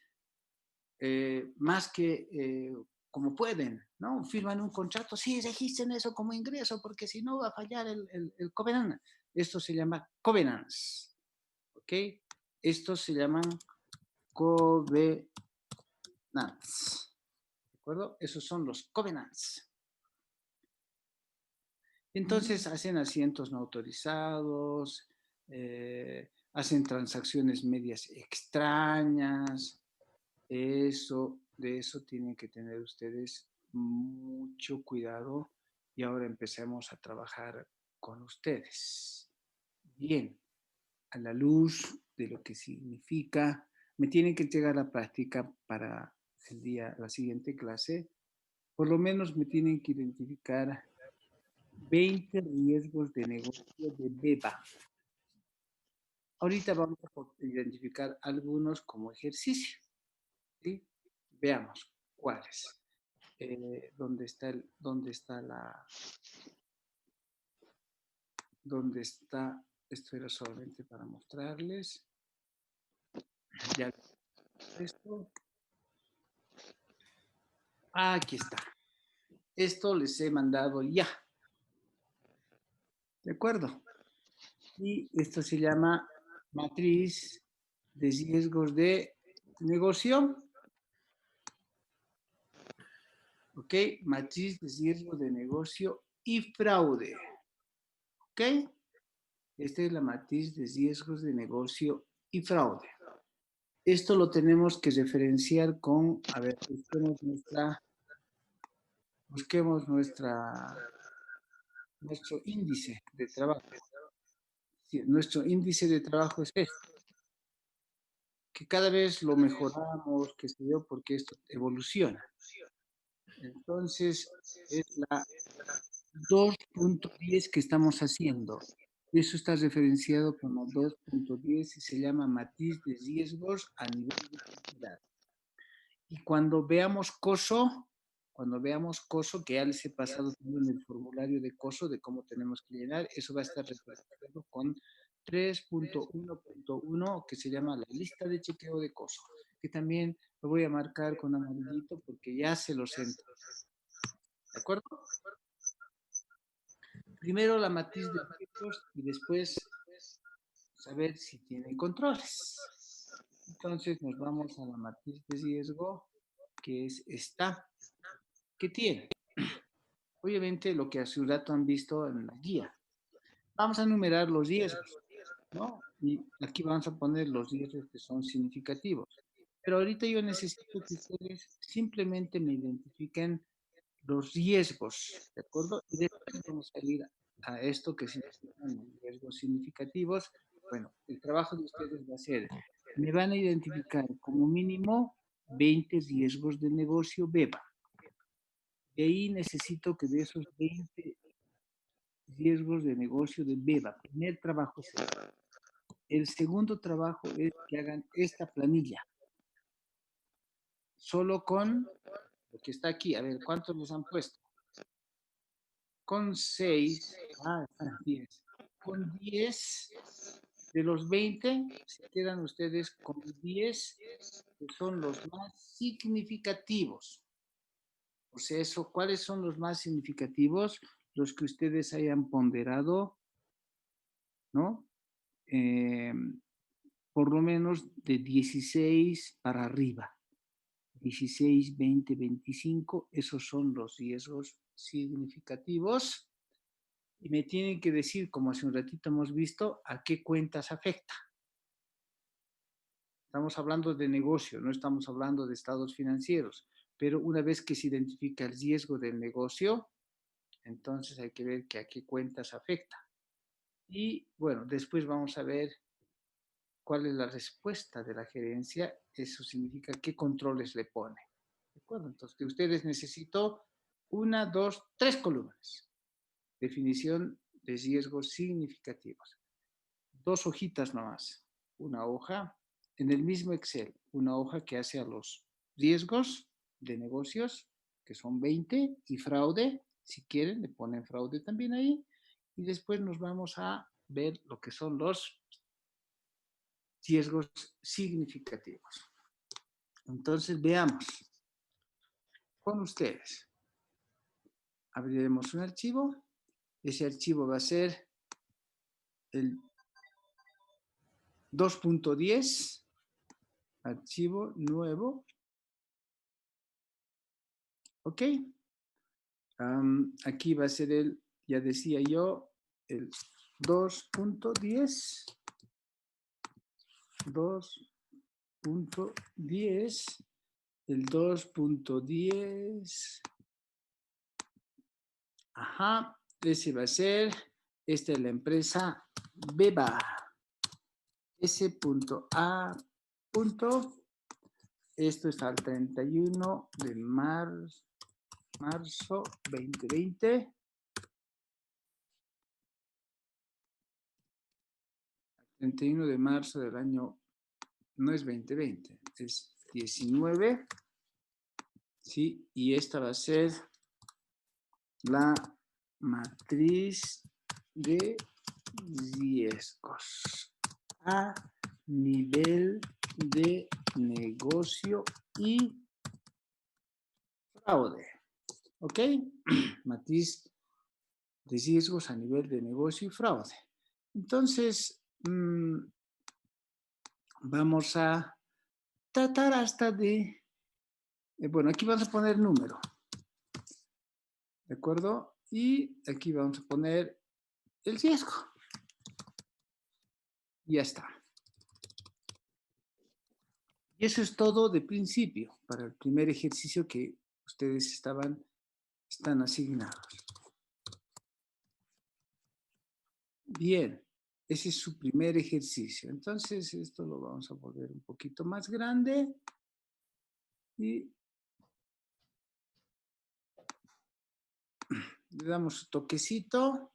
[SPEAKER 1] más que como pueden, ¿no? Firman un contrato, sí, registren eso como ingreso, porque si no va a fallar el covenant. Esto se llama covenants, ¿ok? Estos se llaman covenants, ¿de acuerdo? Esos son los covenants. Entonces hacen asientos no autorizados, hacen transacciones medias extrañas. De eso tienen que tener ustedes mucho cuidado y ahora empecemos a trabajar con ustedes. Bien, a la luz de lo que significa, me tienen que llegar a la práctica para la siguiente clase. Por lo menos me tienen que identificar 20 riesgos de negocio de BEBA. Ahorita vamos a identificar algunos como ejercicio. ¿Sí? Veamos cuáles. ¿Dónde está esto era solamente para mostrarles. Ya esto. Aquí está. Esto les he mandado ya. ¿De acuerdo? Y esto se llama matriz de riesgos de negocio. ¿Ok? Matriz de riesgo de negocio y fraude. ¿Ok? Esta es la matriz de riesgos de negocio y fraude. Esto lo tenemos que referenciar con, a ver, busquemos nuestro índice de trabajo. Sí, nuestro índice de trabajo es este, que cada vez lo mejoramos, que se dio porque esto evoluciona. Entonces, es la 2.10 que estamos haciendo. Eso está referenciado como 2.10 y se llama matriz de riesgos a nivel de cantidad. Y cuando veamos COSO, que ya les he pasado también el formulario de COSO, de cómo tenemos que llenar, eso va a estar referenciado con 3.1.1, que se llama la lista de chequeo de COSO, que también lo voy a marcar con amarillito porque ya se los entro. ¿De acuerdo? Primero la matriz de riesgos y después saber si tienen controles. Entonces nos vamos a la matriz de riesgo, que es esta, que tiene, obviamente, lo que hace un rato han visto en la guía. Vamos a enumerar los riesgos, ¿no? Y aquí vamos a poner los riesgos que son significativos. Pero ahorita yo necesito que ustedes simplemente me identifiquen los riesgos, ¿de acuerdo? Y después vamos a ir a esto que significan los riesgos significativos. Bueno, el trabajo de ustedes va a ser, me van a identificar como mínimo 20 riesgos del negocio BEBA. De ahí necesito que de esos 20 riesgos de negocio de BEBA, primer trabajo es este. El segundo trabajo es que hagan esta planilla, solo con lo que está aquí. A ver, ¿cuántos les han puesto? Con 6, están 10. Con 10 de los 20, se quedan ustedes con 10, que son los más significativos. O sea, ¿cuáles son los más significativos? Los que ustedes hayan ponderado, ¿no? Por lo menos de 16 para arriba. 16, 20, 25, esos son los riesgos significativos. Y me tienen que decir, como hace un ratito hemos visto, a qué cuentas afecta. Estamos hablando de negocio, no estamos hablando de estados financieros. Pero una vez que se identifica el riesgo del negocio, entonces hay que ver que a qué cuentas afecta. Y bueno, después vamos a ver cuál es la respuesta de la gerencia. Eso significa qué controles le pone. ¿De acuerdo? Entonces, de ustedes necesito 1, 2, 3 columnas. Definición de riesgos significativos. 2 hojitas nomás. Una hoja en el mismo Excel. Una hoja que hace a los riesgos de negocios, que son 20, y fraude. Si quieren, le ponen fraude también ahí. Y después nos vamos a ver lo que son los riesgos significativos. Entonces, veamos con ustedes. Abriremos un archivo. Ese archivo va a ser el 2.10, archivo nuevo. ¿Ok? Aquí va a ser ya decía yo, el 2.10. 2.10. El 2.10. Ajá, ese va a ser, esta es la empresa BEBA. S.A. Esto está al 31 de marzo 2020. 31 de marzo del año, no es 2020, es 19. Sí, y esta va a ser la matriz de riesgos a nivel de negocio y fraude. ¿Ok? Matriz de riesgos a nivel de negocio y fraude. Entonces, vamos a tratar hasta de... bueno, aquí vamos a poner número. ¿De acuerdo? Y aquí vamos a poner el riesgo. Ya está. Y eso es todo de principio para el primer ejercicio que ustedes están asignados. Bien, ese es su primer ejercicio. Entonces, esto lo vamos a volver un poquito más grande y le damos su toquecito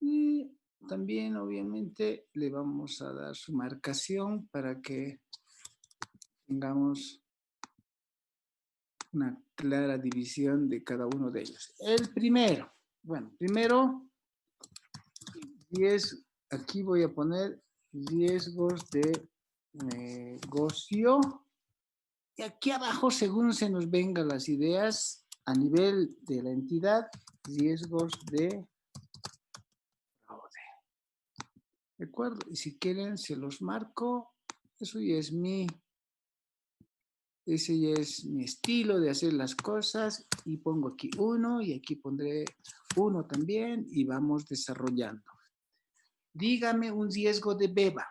[SPEAKER 1] y también, obviamente, le vamos a dar su marcación para que tengamos una clara división de cada uno de ellos. El primero, bueno, primero, aquí voy a poner riesgos de negocio. Y aquí abajo, según se nos vengan las ideas, a nivel de la entidad, riesgos de fraude. ¿De acuerdo? Y si quieren, se los marco. Ese ya es mi estilo de hacer las cosas. Y pongo aquí 1 y aquí pondré 1 también y vamos desarrollando. Dígame un riesgo de beba.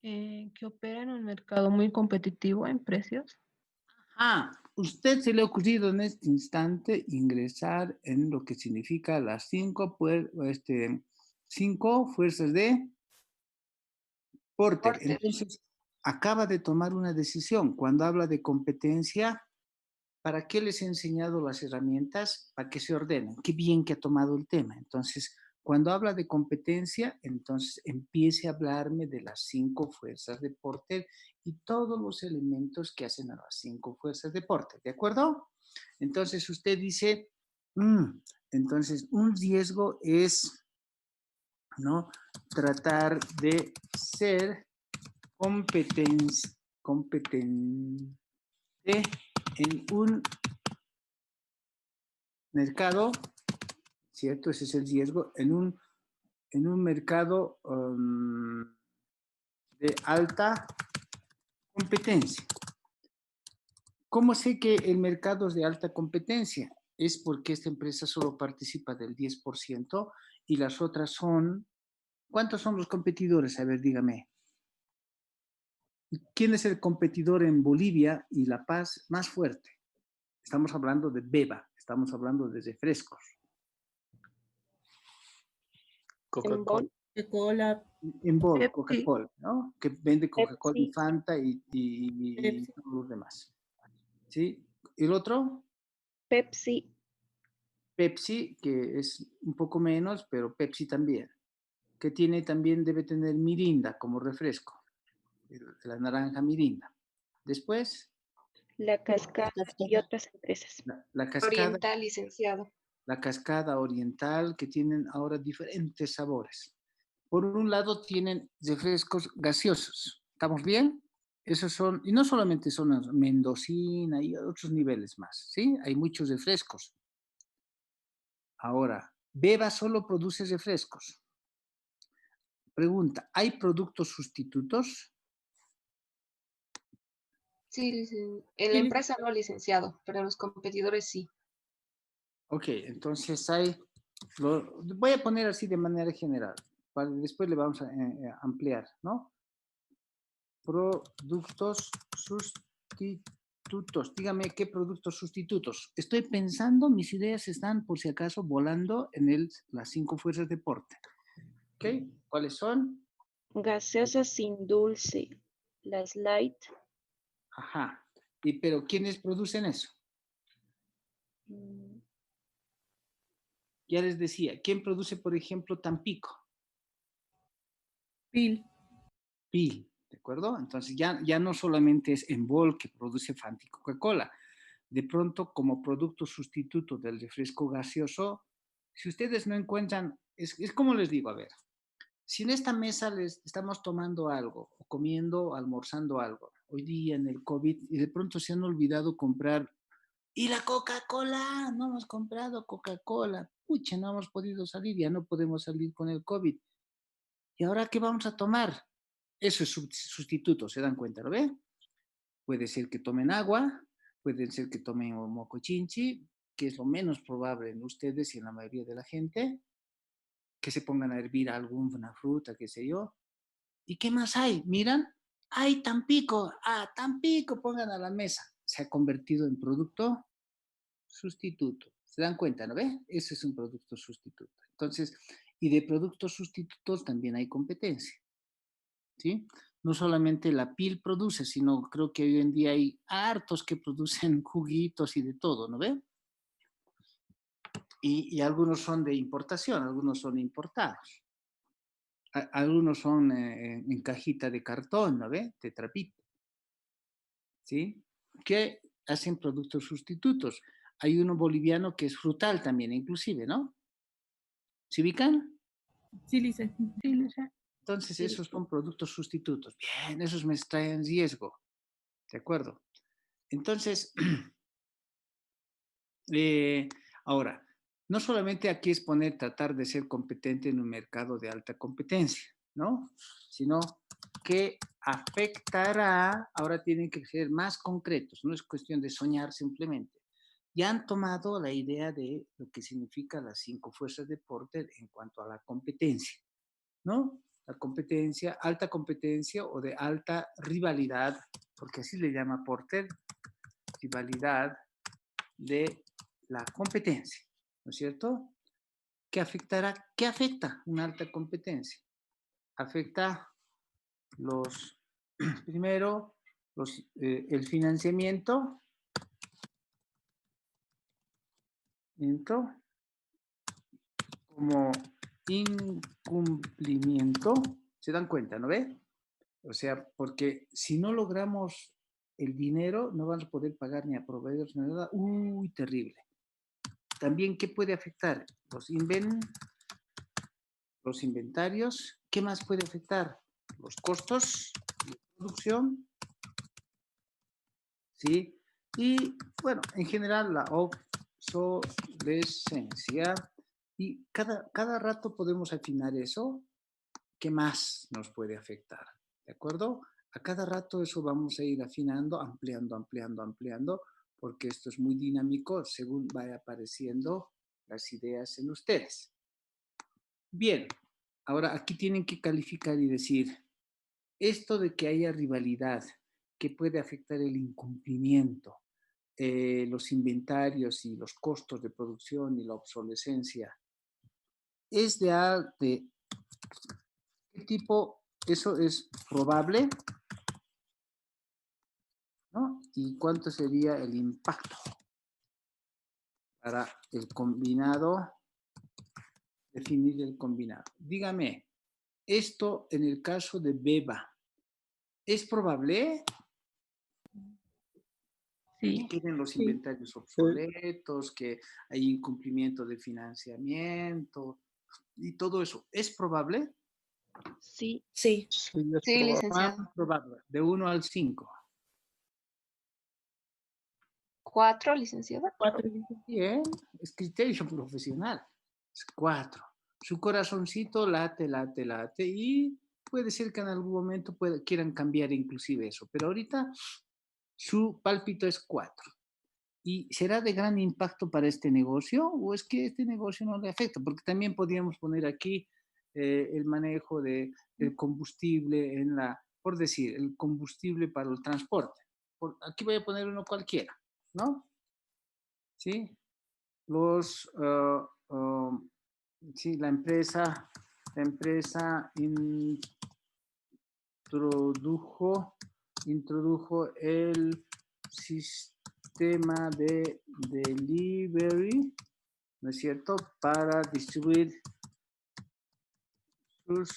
[SPEAKER 4] Que opera en un mercado muy competitivo en precios.
[SPEAKER 1] Usted se le ha ocurrido en este instante ingresar en lo que significa las 5 fuerzas de Porter. Entonces, acaba de tomar una decisión. Cuando habla de competencia, ¿para qué les he enseñado las herramientas? Para que se ordenen. Qué bien que ha tomado el tema. Entonces, cuando habla de competencia, entonces empiece a hablarme de las 5 fuerzas de Porter y todos los elementos que hacen a las 5 fuerzas de Porter. ¿De acuerdo? Entonces, usted dice, entonces, un riesgo es, ¿no?, tratar de ser competente en un mercado, ¿cierto? Ese es el riesgo, en un mercado de alta competencia. ¿Cómo sé que el mercado es de alta competencia? Es porque esta empresa solo participa del 10% y las otras son... ¿Cuántos son los competidores? A ver, dígame. ¿Quién es el competidor en Bolivia y La Paz más fuerte? Estamos hablando de beba, estamos hablando de refrescos.
[SPEAKER 2] Coca-Cola.
[SPEAKER 1] En bol,
[SPEAKER 4] Pepsi.
[SPEAKER 1] Coca-Cola, ¿no? Que vende Coca-Cola y
[SPEAKER 3] Pepsi.
[SPEAKER 1] Fanta y
[SPEAKER 2] Pepsi.
[SPEAKER 1] todos los demás. ¿Sí? ¿El otro?
[SPEAKER 3] Pepsi.
[SPEAKER 1] Pepsi, que es un poco menos, pero Pepsi también. Que tiene también, debe tener Mirinda como refresco. La naranja Mirinda. Después,
[SPEAKER 3] La Cascada y otras empresas.
[SPEAKER 1] la cascada.
[SPEAKER 3] Oriental, licenciado.
[SPEAKER 1] La cascada oriental, que tienen ahora diferentes sabores. Por un lado tienen refrescos gaseosos. ¿Estamos bien? Esos son, y no solamente son los mendocina y otros niveles más, ¿sí? Hay muchos refrescos. Ahora, Beba solo produce refrescos. Pregunta, ¿hay productos sustitutos?
[SPEAKER 3] Sí, en la empresa no, licenciado, pero en los competidores sí.
[SPEAKER 1] Ok, entonces voy a poner así de manera general, después le vamos a ampliar, ¿no? Productos sustitutos. Dígame qué productos sustitutos. Estoy pensando, mis ideas están por si acaso volando en las 5 fuerzas de Porter. ¿Ok? ¿Cuáles son?
[SPEAKER 3] Gaseosas sin dulce, las light.
[SPEAKER 1] Ajá. Pero ¿quiénes producen eso? Ya les decía, ¿quién produce, por ejemplo, Tampico?
[SPEAKER 2] Pil.
[SPEAKER 1] Pil, ¿de acuerdo? Entonces ya no solamente es Embol que produce Fanta y Coca-Cola. De pronto, como producto sustituto del refresco gaseoso, si ustedes no encuentran, es como les digo, a ver, si en esta mesa les estamos tomando algo, o comiendo, almorzando algo, hoy día en el COVID, y de pronto se han olvidado comprar, y la Coca-Cola, no hemos comprado Coca-Cola, pucha, no hemos podido salir, ya no podemos salir con el COVID. ¿Y ahora qué vamos a tomar? Eso es sustituto, ¿se dan cuenta? ¿Lo ven? Puede ser que tomen agua, puede ser que tomen mocochinchi, que es lo menos probable en ustedes y en la mayoría de la gente, que se pongan a hervir alguna fruta, qué sé yo. ¿Y qué más hay? Miran, hay Tampico, Tampico, pongan a la mesa. Se ha convertido en producto sustituto. ¿Se dan cuenta, no ve? Ese es un producto sustituto. Entonces, y de productos sustitutos también hay competencia, ¿sí? No solamente la PIL produce, sino creo que hoy en día hay hartos que producen juguitos y de todo, ¿no ve? Y algunos son de importación, algunos son importados. Algunos son en cajita de cartón, ¿no ve? De trapito, ¿sí? Que hacen productos sustitutos. Hay uno boliviano que es frutal también, inclusive, ¿no? ¿Se ubican?
[SPEAKER 2] Sí, Lice.
[SPEAKER 4] Sí, Lucia.
[SPEAKER 1] Entonces,
[SPEAKER 2] Sí.
[SPEAKER 1] esos son productos sustitutos. Bien, esos me traen riesgo. ¿De acuerdo? Entonces, ahora, no solamente aquí es tratar de ser competente en un mercado de alta competencia, ¿no? Sino que afectará, ahora tienen que ser más concretos, no es cuestión de soñar simplemente. Ya han tomado la idea de lo que significa las 5 fuerzas de Porter en cuanto a la competencia, ¿no? La competencia, alta competencia o de alta rivalidad, porque así le llama Porter, rivalidad de la competencia, ¿no es cierto? ¿Qué afectará? ¿Qué afecta una alta competencia? Afecta primero, el financiamiento, como incumplimiento, ¿se dan cuenta, no ve? O sea, porque si no logramos el dinero, no vamos a poder pagar ni a proveedores ni nada. Uy, terrible. También, ¿qué puede afectar? Los inventarios. ¿Qué más puede afectar? Los costos de producción. ¿Sí? Y, bueno, en general, la obsolescencia. Y cada rato podemos afinar eso. ¿Qué más nos puede afectar? ¿De acuerdo? A cada rato eso vamos a ir afinando, ampliando, porque esto es muy dinámico según vaya apareciendo las ideas en ustedes. Bien, ahora aquí tienen que calificar y decir, esto de que haya rivalidad, que puede afectar el incumplimiento, los inventarios y los costos de producción y la obsolescencia, ¿es de qué tipo? Eso es probable, ¿no? ¿Y cuánto sería el impacto para el combinado? Definir el combinado. Dígame, esto en el caso de Beba, ¿es probable que
[SPEAKER 4] Sí,
[SPEAKER 1] queden los
[SPEAKER 2] Sí.
[SPEAKER 1] inventarios obsoletos, que hay incumplimiento de financiamiento y todo eso? ¿Es probable?
[SPEAKER 3] Sí,
[SPEAKER 2] Sí.
[SPEAKER 5] Sí, es
[SPEAKER 3] sí,
[SPEAKER 5] probable.
[SPEAKER 1] ¿Cuán
[SPEAKER 3] licenciado.
[SPEAKER 1] probable? De 1 al 5.
[SPEAKER 3] 4, licenciado.
[SPEAKER 2] 4, Lice.
[SPEAKER 1] Bien, es criterio profesional. Es 4. Su corazoncito late y puede ser que en algún momento quieran cambiar inclusive eso, pero ahorita su pálpito es 4. ¿Y será de gran impacto para este negocio o es que este negocio no le afecta? Porque también podríamos poner aquí el manejo del combustible por decir, el combustible para el transporte. Aquí voy a poner uno cualquiera, ¿no? ¿Sí? Sí, la empresa introdujo el sistema de delivery, ¿no es cierto?, para distribuir sus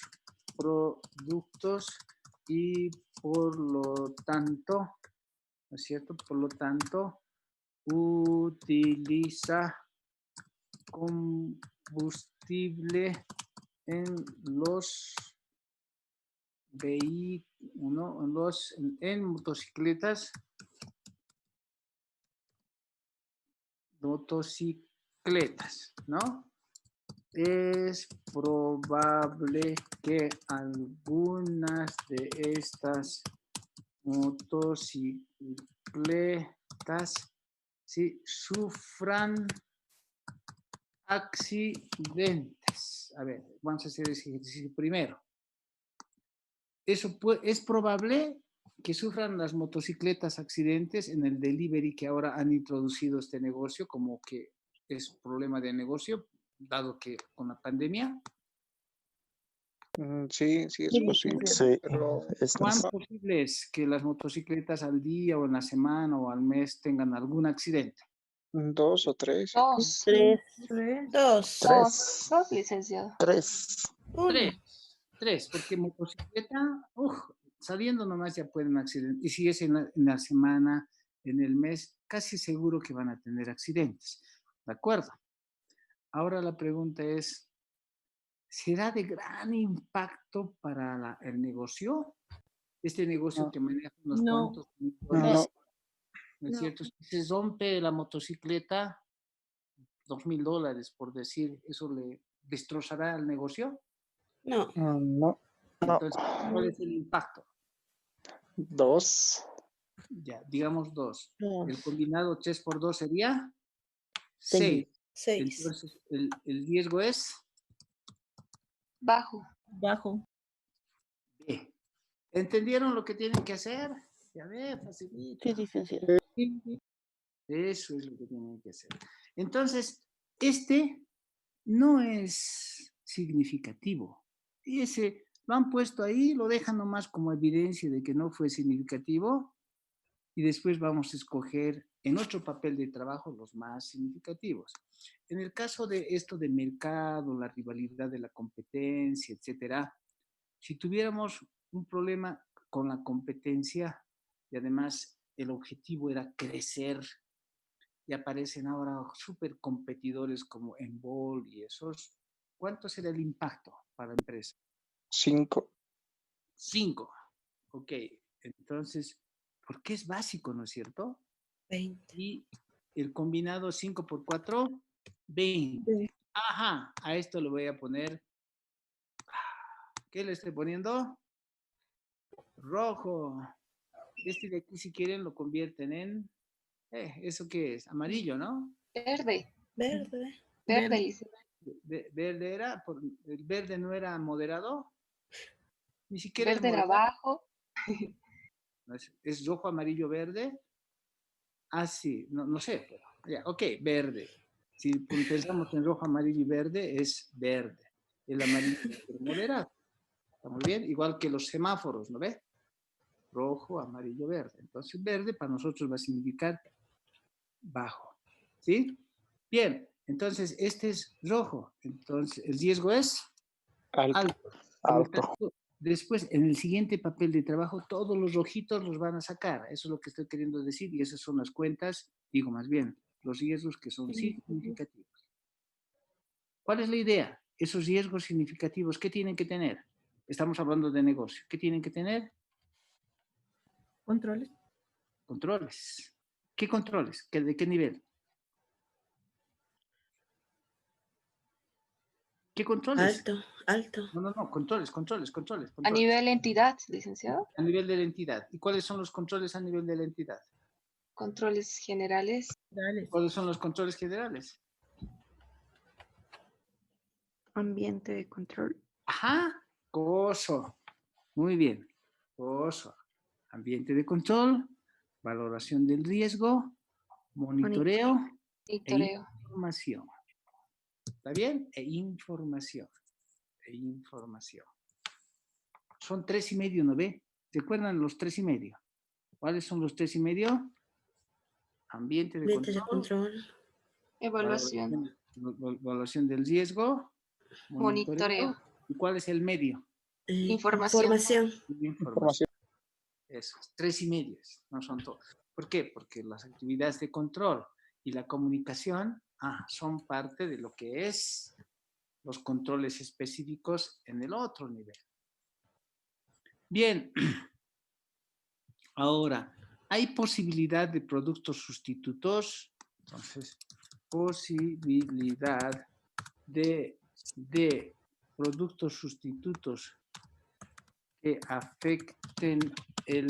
[SPEAKER 1] productos y por lo tanto, ¿no es cierto?, por lo tanto, utiliza combustible en los vehículos, en motocicletas, ¿no? Es probable que algunas de estas motocicletas ¿sí? Sufran accidentes. A ver, vamos a hacer ese ejercicio primero. Es probable que sufran las motocicletas accidentes en el delivery que ahora han introducido este negocio, como que es problema de negocio, dado que con la pandemia.
[SPEAKER 5] Sí, sí es
[SPEAKER 2] Sí,
[SPEAKER 5] posible.
[SPEAKER 6] Sí,
[SPEAKER 5] Pero
[SPEAKER 6] es
[SPEAKER 1] ¿Cuán
[SPEAKER 6] necesario.
[SPEAKER 1] posible es que las motocicletas al día o en la semana o al mes tengan algún accidente?
[SPEAKER 5] 2 o 3.
[SPEAKER 3] Dos.
[SPEAKER 2] 3,
[SPEAKER 4] Tres.
[SPEAKER 2] 2,
[SPEAKER 3] Dos.
[SPEAKER 6] 3.
[SPEAKER 3] Dos, licenciado.
[SPEAKER 6] 3.
[SPEAKER 2] 1.
[SPEAKER 1] Tres, porque motocicleta, saliendo nomás ya pueden accidentes. Y si es en la semana, en el mes, casi seguro que van a tener accidentes. ¿De acuerdo? Ahora la pregunta es, ¿será de gran impacto para el negocio? Este negocio que maneja unos
[SPEAKER 2] No.
[SPEAKER 1] cuantos mil
[SPEAKER 5] No,
[SPEAKER 1] dólares, ¿no es
[SPEAKER 2] No.
[SPEAKER 1] cierto? Si se rompe la motocicleta, $2,000, por decir, ¿eso le destrozará el negocio?
[SPEAKER 2] No.
[SPEAKER 5] no.
[SPEAKER 6] No.
[SPEAKER 1] Entonces, ¿cuál es el impacto?
[SPEAKER 6] 2.
[SPEAKER 1] Ya, digamos 2.
[SPEAKER 2] No.
[SPEAKER 1] El combinado 3 por 2 sería
[SPEAKER 6] 6.
[SPEAKER 1] 6.
[SPEAKER 2] 6.
[SPEAKER 1] Entonces, el riesgo es
[SPEAKER 3] Bajo.
[SPEAKER 2] Bajo.
[SPEAKER 1] B. ¿Entendieron lo que tienen que hacer? Ya ve, facilito.
[SPEAKER 6] Sí, licenciado.
[SPEAKER 1] Eso es lo que tienen que hacer. Entonces, este no es significativo. Y ese lo han puesto ahí, lo dejan nomás como evidencia de que no fue significativo. Y después vamos a escoger en otro papel de trabajo los más significativos. En el caso de esto de mercado, la rivalidad de la competencia, etcétera, si tuviéramos un problema con la competencia y además el objetivo era crecer y aparecen ahora súper competidores como Enbol y esos, ¿cuánto será el impacto para la empresa?
[SPEAKER 5] 5.
[SPEAKER 1] 5. Ok, entonces, porque es básico, ¿no es cierto?
[SPEAKER 2] 20.
[SPEAKER 1] Y el combinado 5 por 4, 20. Ajá, a esto le voy a poner, ¿qué le estoy poniendo? Rojo. Este de aquí, si quieren, lo convierten en, ¿eso qué es? Amarillo, ¿no?
[SPEAKER 3] Verde.
[SPEAKER 2] Verde.
[SPEAKER 3] Verde, licenciado.
[SPEAKER 1] Verde era, el verde no era moderado, ni siquiera es
[SPEAKER 3] Verde era
[SPEAKER 1] moderado.
[SPEAKER 3] bajo.
[SPEAKER 1] No es rojo, amarillo, verde. Ah, sí, no sé, pero ya, ok, verde. Si pensamos en rojo, amarillo y verde, es verde. El amarillo es moderado. ¿Estamos bien? Igual que los semáforos, ¿no ve? Rojo, amarillo, verde. Entonces, verde para nosotros va a significar bajo. ¿Sí? Bien, entonces este es rojo. Entonces, el riesgo es alto. Por lo tanto, después, en el siguiente papel de trabajo, todos los rojitos los van a sacar. Eso es lo que estoy queriendo decir y esas son las cuentas, digo más bien, los riesgos que son significativos. ¿Cuál es la idea? Esos riesgos significativos, ¿qué tienen que tener? Estamos hablando de negocio. ¿Qué tienen que tener?
[SPEAKER 2] Controles.
[SPEAKER 1] Controles. ¿Qué controles? ¿De qué nivel? ¿Qué controles?
[SPEAKER 2] Alto.
[SPEAKER 1] No, controles.
[SPEAKER 3] A nivel entidad, licenciado.
[SPEAKER 1] A nivel de la entidad. ¿Y cuáles son los controles a nivel de la entidad?
[SPEAKER 3] Controles generales.
[SPEAKER 2] Dale.
[SPEAKER 1] ¿Cuáles son los controles generales?
[SPEAKER 7] Ambiente de control.
[SPEAKER 1] Ajá, coso. Muy bien. Coso. Ambiente de control, valoración del riesgo, monitoreo e
[SPEAKER 3] Monitoreo.
[SPEAKER 1] información. ¿Está bien? E información. Son 3,5, ¿no ve? ¿Recuerdan los 3,5? ¿Cuáles son los 3,5? Ambiente de control,
[SPEAKER 3] Evaluación.
[SPEAKER 1] evaluación del riesgo,
[SPEAKER 3] Monitoreo.
[SPEAKER 1] ¿Y cuál es el medio?
[SPEAKER 3] Información.
[SPEAKER 1] Información. Eso, 3,5, no son todos. ¿Por qué? Porque las actividades de control y la comunicación son parte de lo que es los controles específicos en el otro nivel. Bien, ahora, ¿hay posibilidad de productos sustitutos? Entonces, posibilidad de productos sustitutos que afecten el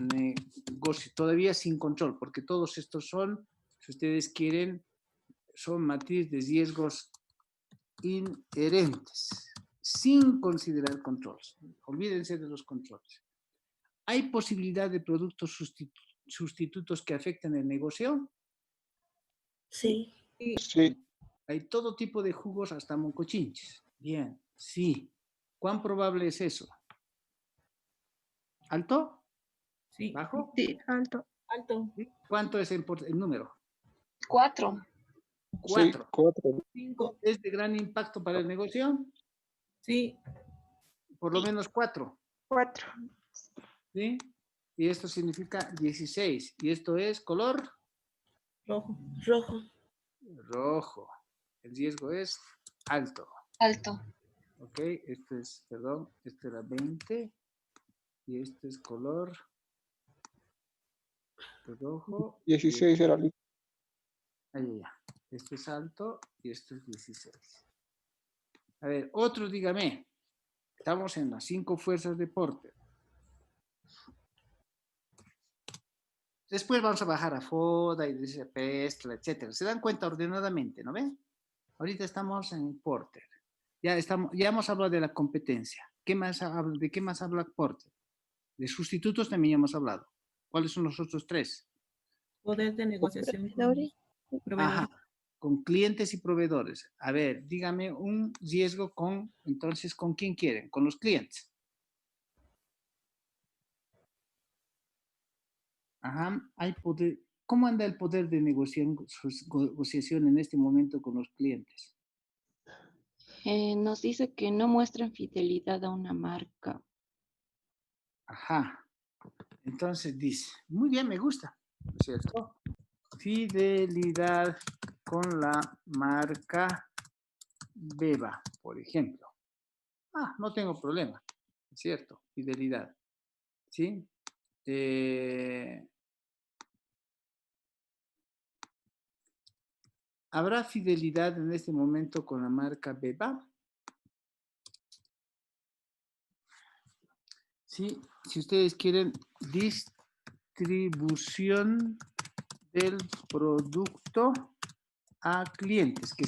[SPEAKER 1] negocio, todavía sin control, porque todos estos son si ustedes quieren, son matriz de riesgos inherentes, sin considerar controles. Olvídense de los controles. ¿Hay posibilidad de productos sustitutos que afecten el negocio?
[SPEAKER 6] Sí.
[SPEAKER 5] Sí.
[SPEAKER 1] Hay todo tipo de jugos, hasta moncochinches. Bien, sí. ¿Cuán probable es eso? ¿Alto?
[SPEAKER 2] Sí.
[SPEAKER 1] ¿Bajo?
[SPEAKER 4] Sí, alto.
[SPEAKER 2] Alto.
[SPEAKER 1] ¿Sí? ¿Cuánto es el número?
[SPEAKER 3] 4.
[SPEAKER 1] 4.
[SPEAKER 5] Sí, 4.
[SPEAKER 2] 5.
[SPEAKER 1] ¿Es de gran impacto para el negocio?
[SPEAKER 2] Sí.
[SPEAKER 1] Por lo menos 4.
[SPEAKER 7] 4.
[SPEAKER 1] ¿Sí? Y esto significa 16. ¿Y esto es color?
[SPEAKER 2] Rojo.
[SPEAKER 6] Rojo.
[SPEAKER 1] Rojo. El riesgo es alto.
[SPEAKER 3] Alto.
[SPEAKER 1] Ok, este es, perdón, este era 20. Y este es color rojo.
[SPEAKER 5] 16 era el...
[SPEAKER 1] Ahí ya. Este es alto y esto es 16. A ver, otro dígame. Estamos en las 5 fuerzas de Porter. Después vamos a bajar a FODA y PESTLA, etcétera. Se dan cuenta ordenadamente, ¿no ven? Ahorita estamos en Porter. Ya hemos hablado de la competencia. ¿De qué más habla Porter? De sustitutos también ya hemos hablado. ¿Cuáles son los otros 3?
[SPEAKER 2] Poder de negociación con
[SPEAKER 6] Proveedores.
[SPEAKER 2] proveedores.
[SPEAKER 1] Ajá, con clientes y proveedores. A ver, dígame un riesgo entonces, ¿con quién quieren? Con los clientes. Ajá, hay poder. ¿Cómo anda el poder de negociación en este momento con los clientes?
[SPEAKER 7] Nos dice que no muestran fidelidad a una marca.
[SPEAKER 1] Ajá. Entonces dice, muy bien, me gusta, ¿no es cierto? Fidelidad con la marca Beba, por ejemplo. No tengo problema, es cierto, fidelidad. ¿Sí? ¿Habrá fidelidad en este momento con la marca Beba? Sí, si ustedes quieren distribución del producto a clientes, que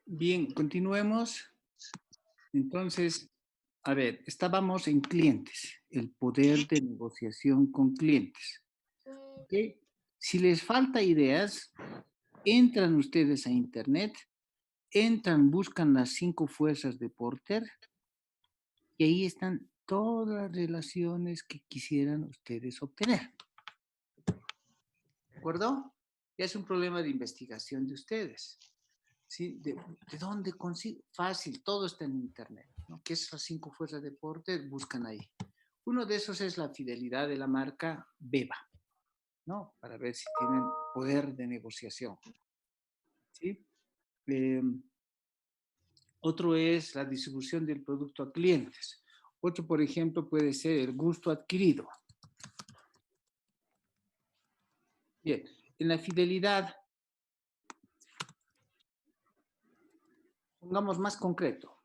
[SPEAKER 1] bien, continuemos. Entonces, a ver, estábamos en clientes, el poder de negociación con clientes. ¿Ok? Si les falta ideas, entran ustedes a internet, buscan las 5 fuerzas de Porter y ahí están todas las relaciones que quisieran ustedes obtener. ¿De acuerdo? Ya es un problema de investigación de ustedes. ¿Sí? ¿De dónde consigo? Fácil, todo está en internet, ¿no? ¿Qué es las 5 fuerzas de Porter? Buscan ahí. Uno de esos es la fidelidad de la marca Beba, ¿no? Para ver si tienen poder de negociación. ¿Sí? Otro es la distribución del producto a clientes. Otro, por ejemplo, puede ser el gusto adquirido. Bien, en la fidelidad, pongamos más concreto.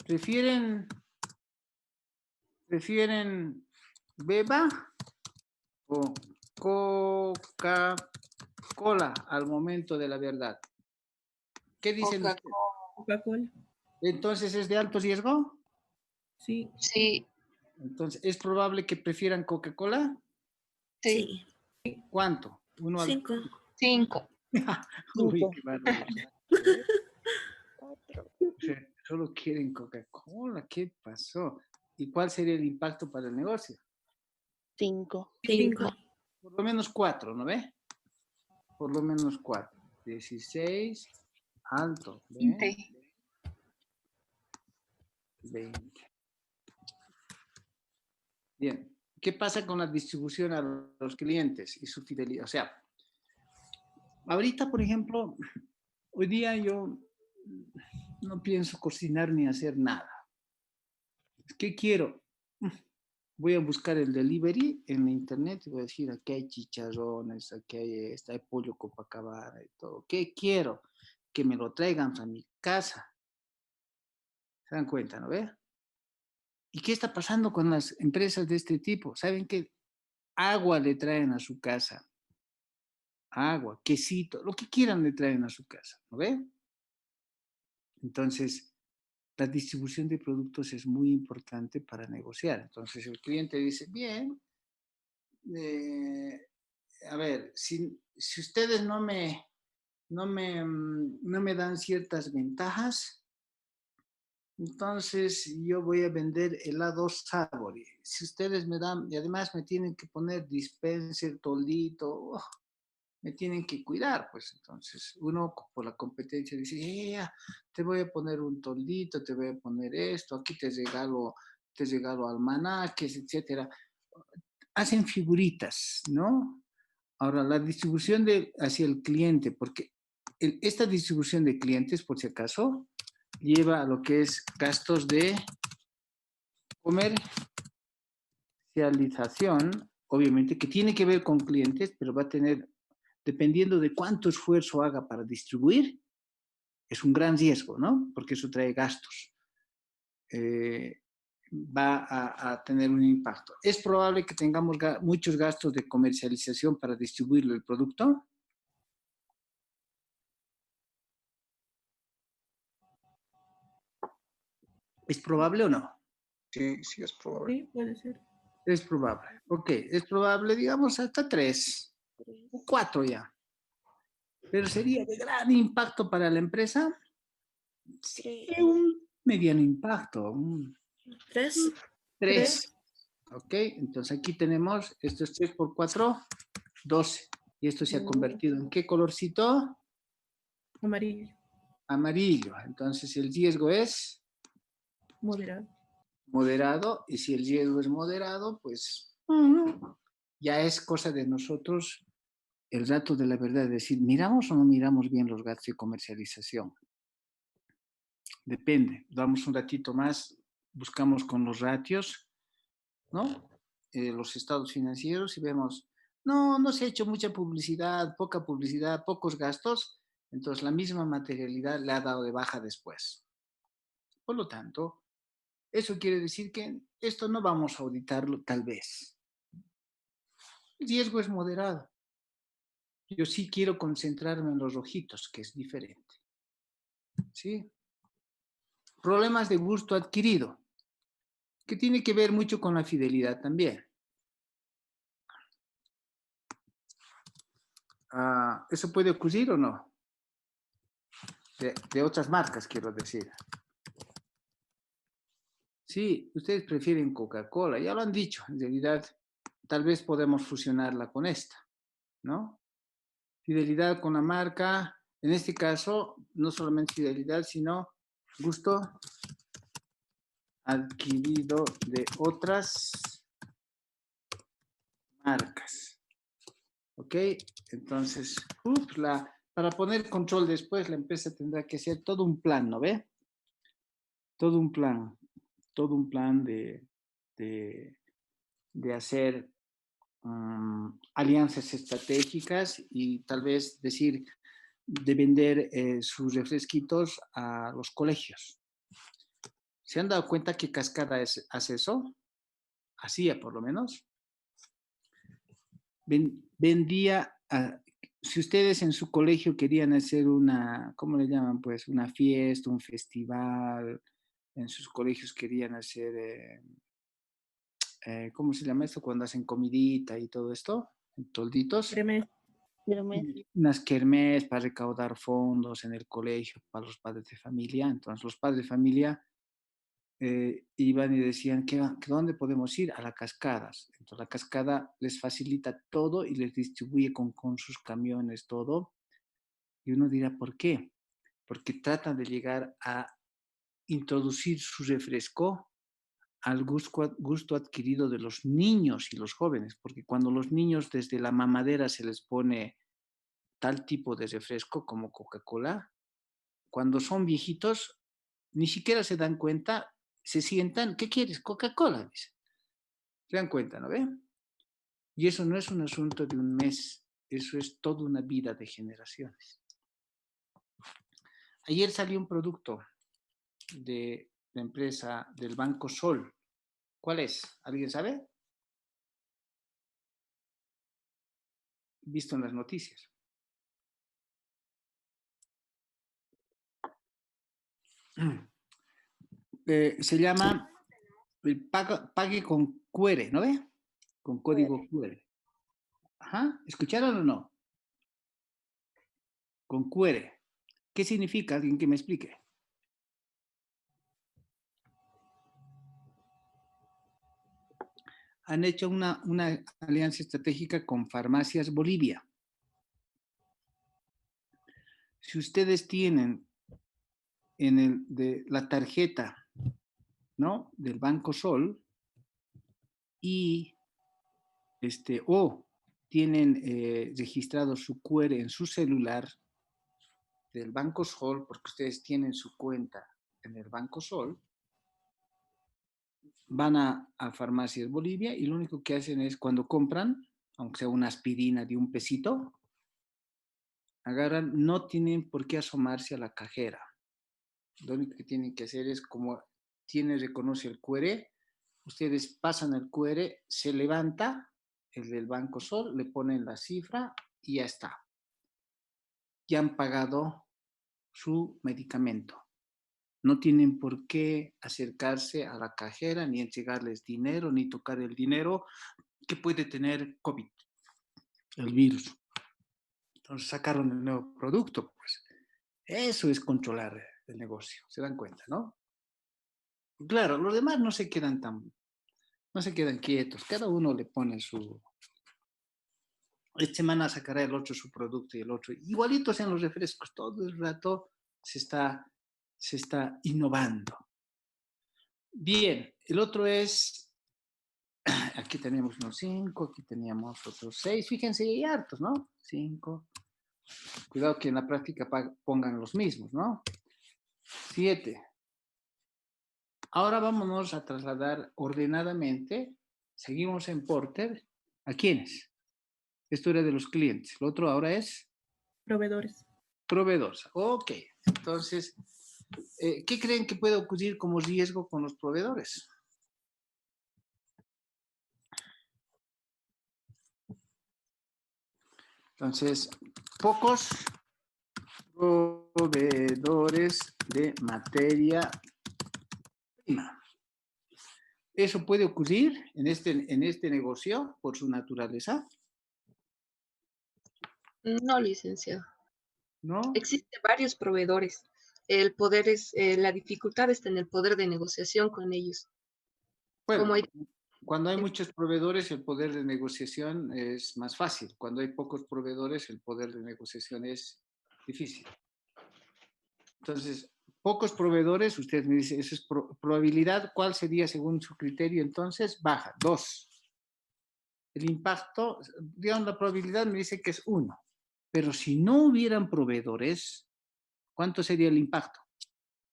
[SPEAKER 1] ¿Prefieren Beba o Coca-Cola al momento de la verdad? ¿Qué dicen ustedes?
[SPEAKER 2] Coca-Cola.
[SPEAKER 1] Entonces, ¿es de alto riesgo?
[SPEAKER 2] Sí.
[SPEAKER 3] Sí.
[SPEAKER 1] Entonces, ¿es probable que prefieran Coca-Cola?
[SPEAKER 3] Sí.
[SPEAKER 6] Sí.
[SPEAKER 1] ¿Cuánto? 1 al
[SPEAKER 6] 5.
[SPEAKER 3] 5.
[SPEAKER 1] Uy,
[SPEAKER 5] Cinco.
[SPEAKER 1] qué bárbaro. Solo quieren Coca-Cola, ¿qué pasó? ¿Y cuál sería el impacto para el negocio?
[SPEAKER 6] 5.
[SPEAKER 2] 5.
[SPEAKER 1] Por lo menos 4, ¿no ve? Por lo menos 4. 16, alto, ¿ve?
[SPEAKER 3] 20.
[SPEAKER 1] 20. Bien. ¿Qué pasa con la distribución a los clientes y su fidelidad? O sea, ahorita, por ejemplo, hoy día yo no pienso cocinar ni hacer nada. ¿Qué quiero? Voy a buscar el delivery en la internet y voy a decir, aquí hay chicharrones, aquí hay, hay pollo Copacabana y todo. ¿Qué quiero? Que me lo traigan a mi casa. ¿Se dan cuenta, no ve? ¿Y qué está pasando con las empresas de este tipo? ¿Saben qué? Agua le traen a su casa. Agua, quesito, lo que quieran le traen a su casa, ¿no ve? Entonces, la distribución de productos es muy importante para negociar. Entonces, el cliente dice, bien, a ver, si ustedes no me dan ciertas ventajas, entonces yo voy a vender helado Savory. Si ustedes me dan, y además me tienen que poner dispenser, toldito, me tienen que cuidar, pues entonces uno por la competencia dice, ya, te voy a poner un toldito, te voy a poner esto, aquí te regalo almanaques, etcétera. Hacen figuritas, ¿no? Ahora, la distribución hacia el cliente, porque esta distribución de clientes, por si acaso, lleva a lo que es gastos de comercialización, obviamente, que tiene que ver con clientes, pero va a tener, dependiendo de cuánto esfuerzo haga para distribuir, es un gran riesgo, ¿no? Porque eso trae gastos. Va a tener un impacto. ¿Es probable que tengamos muchos gastos de comercialización para distribuir el producto? ¿Es probable o no?
[SPEAKER 5] Sí, sí es probable.
[SPEAKER 2] Sí, puede ser.
[SPEAKER 1] Es probable. Ok, es probable, digamos, hasta 3 o 4 ya. Pero sería de gran impacto para la empresa. Sí, un mediano impacto.
[SPEAKER 6] 3.
[SPEAKER 1] 3. Ok, entonces aquí tenemos, esto es 3 por 4, 12. Y esto se ha convertido en ¿qué colorcito?
[SPEAKER 2] Amarillo.
[SPEAKER 1] Amarillo. Entonces el riesgo es
[SPEAKER 2] Moderado.
[SPEAKER 1] moderado. Y si el riesgo es moderado, pues ya es cosa de nosotros el dato de la verdad, es decir, ¿miramos o no miramos bien los gastos de comercialización? Depende, damos un ratito más, buscamos con los ratios, ¿no? Los estados financieros y vemos, no se ha hecho mucha publicidad, poca publicidad, pocos gastos, entonces la misma materialidad le ha dado de baja después. Por lo tanto, eso quiere decir que esto no vamos a auditarlo tal vez. El riesgo es moderado. Yo sí quiero concentrarme en los rojitos, que es diferente. ¿Sí? Problemas de gusto adquirido, que tiene que ver mucho con la fidelidad también. ¿Eso puede ocurrir o no? De otras marcas, quiero decir. Sí, ustedes prefieren Coca-Cola, ya lo han dicho. En realidad, tal vez podemos fusionarla con esta, ¿no? Fidelidad con la marca, en este caso, no solamente fidelidad, sino gusto adquirido de otras marcas. ¿Ok? Entonces, para poner control después, la empresa tendrá que hacer todo un plan, ¿no ve? Todo un plan de hacer alianzas estratégicas y tal vez decir, de vender sus refresquitos a los colegios. ¿Se han dado cuenta que Cascada hace eso? Hacía, por lo menos. Vendía, si ustedes en su colegio querían hacer una, ¿cómo le llaman? Pues una fiesta, un festival, en sus colegios querían hacer, ¿cómo se llama esto? Cuando hacen comidita y todo esto, tolditos. unas kermés para recaudar fondos en el colegio para los padres de familia. Entonces los padres de familia iban y decían que ¿dónde podemos ir? A las cascadas. Entonces la cascada les facilita todo y les distribuye con sus camiones todo. Y uno dirá, ¿por qué? Porque tratan de llegar a introducir su refresco al gusto adquirido de los niños y los jóvenes, porque cuando los niños desde la mamadera se les pone tal tipo de refresco como Coca-Cola, cuando son viejitos ni siquiera se dan cuenta, se sientan, ¿qué quieres? Coca-Cola, dicen. Se dan cuenta, ¿no ven? Y eso no es un asunto de un mes, eso es toda una vida de generaciones. Ayer salió un producto de la empresa del Banco Sol. ¿Cuál es? ¿Alguien sabe? Visto en las noticias. Se llama el pague con QR, ¿no ve? Con código QR. Ajá, ¿escucharon o no? Con QR. ¿Qué significa? Alguien que me explique. Han hecho una alianza estratégica con Farmacias Bolivia. Si ustedes tienen de la tarjeta, ¿no? Del Banco Sol y o tienen registrado su QR en su celular del Banco Sol, porque ustedes tienen su cuenta en el Banco Sol, van a Farmacias Bolivia y lo único que hacen es cuando compran, aunque sea una aspirina de $1, agarran, no tienen por qué asomarse a la cajera. Lo único que tienen que hacer es como reconoce el QR, ustedes pasan el QR, se levanta el del Banco Sol, le ponen la cifra y ya está. Ya han pagado su medicamento. No tienen por qué acercarse a la cajera, ni entregarles dinero, ni tocar el dinero que puede tener COVID, el virus. Entonces sacaron el nuevo producto, pues. Eso es controlar el negocio, se dan cuenta, ¿no? Claro, los demás no se quedan quietos, cada uno le pone su... Esta semana sacará el otro su producto y el otro. Igualitos en los refrescos, todo el rato se está innovando. Bien, el otro es, aquí tenemos unos 5, aquí teníamos otros 6, fíjense, hay hartos, ¿no? 5, cuidado que en la práctica pongan los mismos, ¿no? 7. Ahora vámonos a trasladar ordenadamente, seguimos en Porter, ¿a quiénes? Esto era de los clientes, lo otro ahora es...
[SPEAKER 2] Proveedores.
[SPEAKER 1] Proveedores, ok. Entonces, ¿qué creen que puede ocurrir como riesgo con los proveedores? Entonces, pocos proveedores de materia prima. ¿Eso puede ocurrir en este negocio por su naturaleza?
[SPEAKER 3] No, licenciado.
[SPEAKER 1] ¿No?
[SPEAKER 3] Existen varios proveedores. El poder la dificultad está en el poder de negociación con ellos.
[SPEAKER 1] Bueno, cuando hay muchos proveedores, el poder de negociación es más fácil. Cuando hay pocos proveedores, el poder de negociación es difícil. Entonces, pocos proveedores, usted me dice, esa es probabilidad, ¿cuál sería según su criterio? Entonces, baja, 2. El impacto, digamos, la probabilidad me dice que es 1. Pero si no hubieran proveedores, ¿cuánto sería el impacto?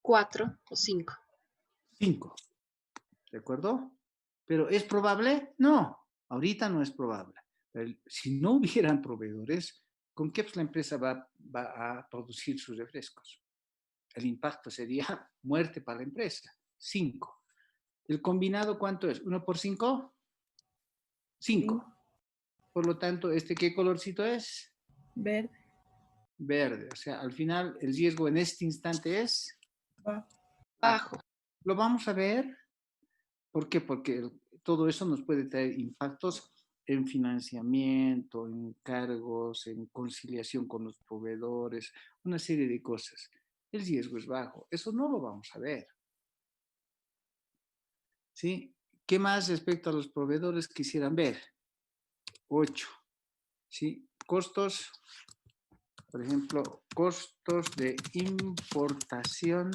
[SPEAKER 3] 4 o 5.
[SPEAKER 1] 5. ¿De acuerdo? ¿Pero es probable? No, ahorita no es probable. Pero si no hubieran proveedores, ¿con qué la empresa va a producir sus refrescos? El impacto sería muerte para la empresa. 5. ¿El combinado cuánto es? ¿1 por 5? 5. Por lo tanto, ¿qué colorcito es?
[SPEAKER 2] Verde.
[SPEAKER 1] Verde. O sea, al final, el riesgo en este instante es
[SPEAKER 3] Bajo.
[SPEAKER 1] Lo vamos a ver. ¿Por qué? Porque todo eso nos puede traer impactos en financiamiento, en cargos, en conciliación con los proveedores, una serie de cosas. El riesgo es bajo. Eso no lo vamos a ver. ¿Sí? ¿Qué más respecto a los proveedores quisieran ver? 8. ¿Sí? Costos, por ejemplo, costos de importación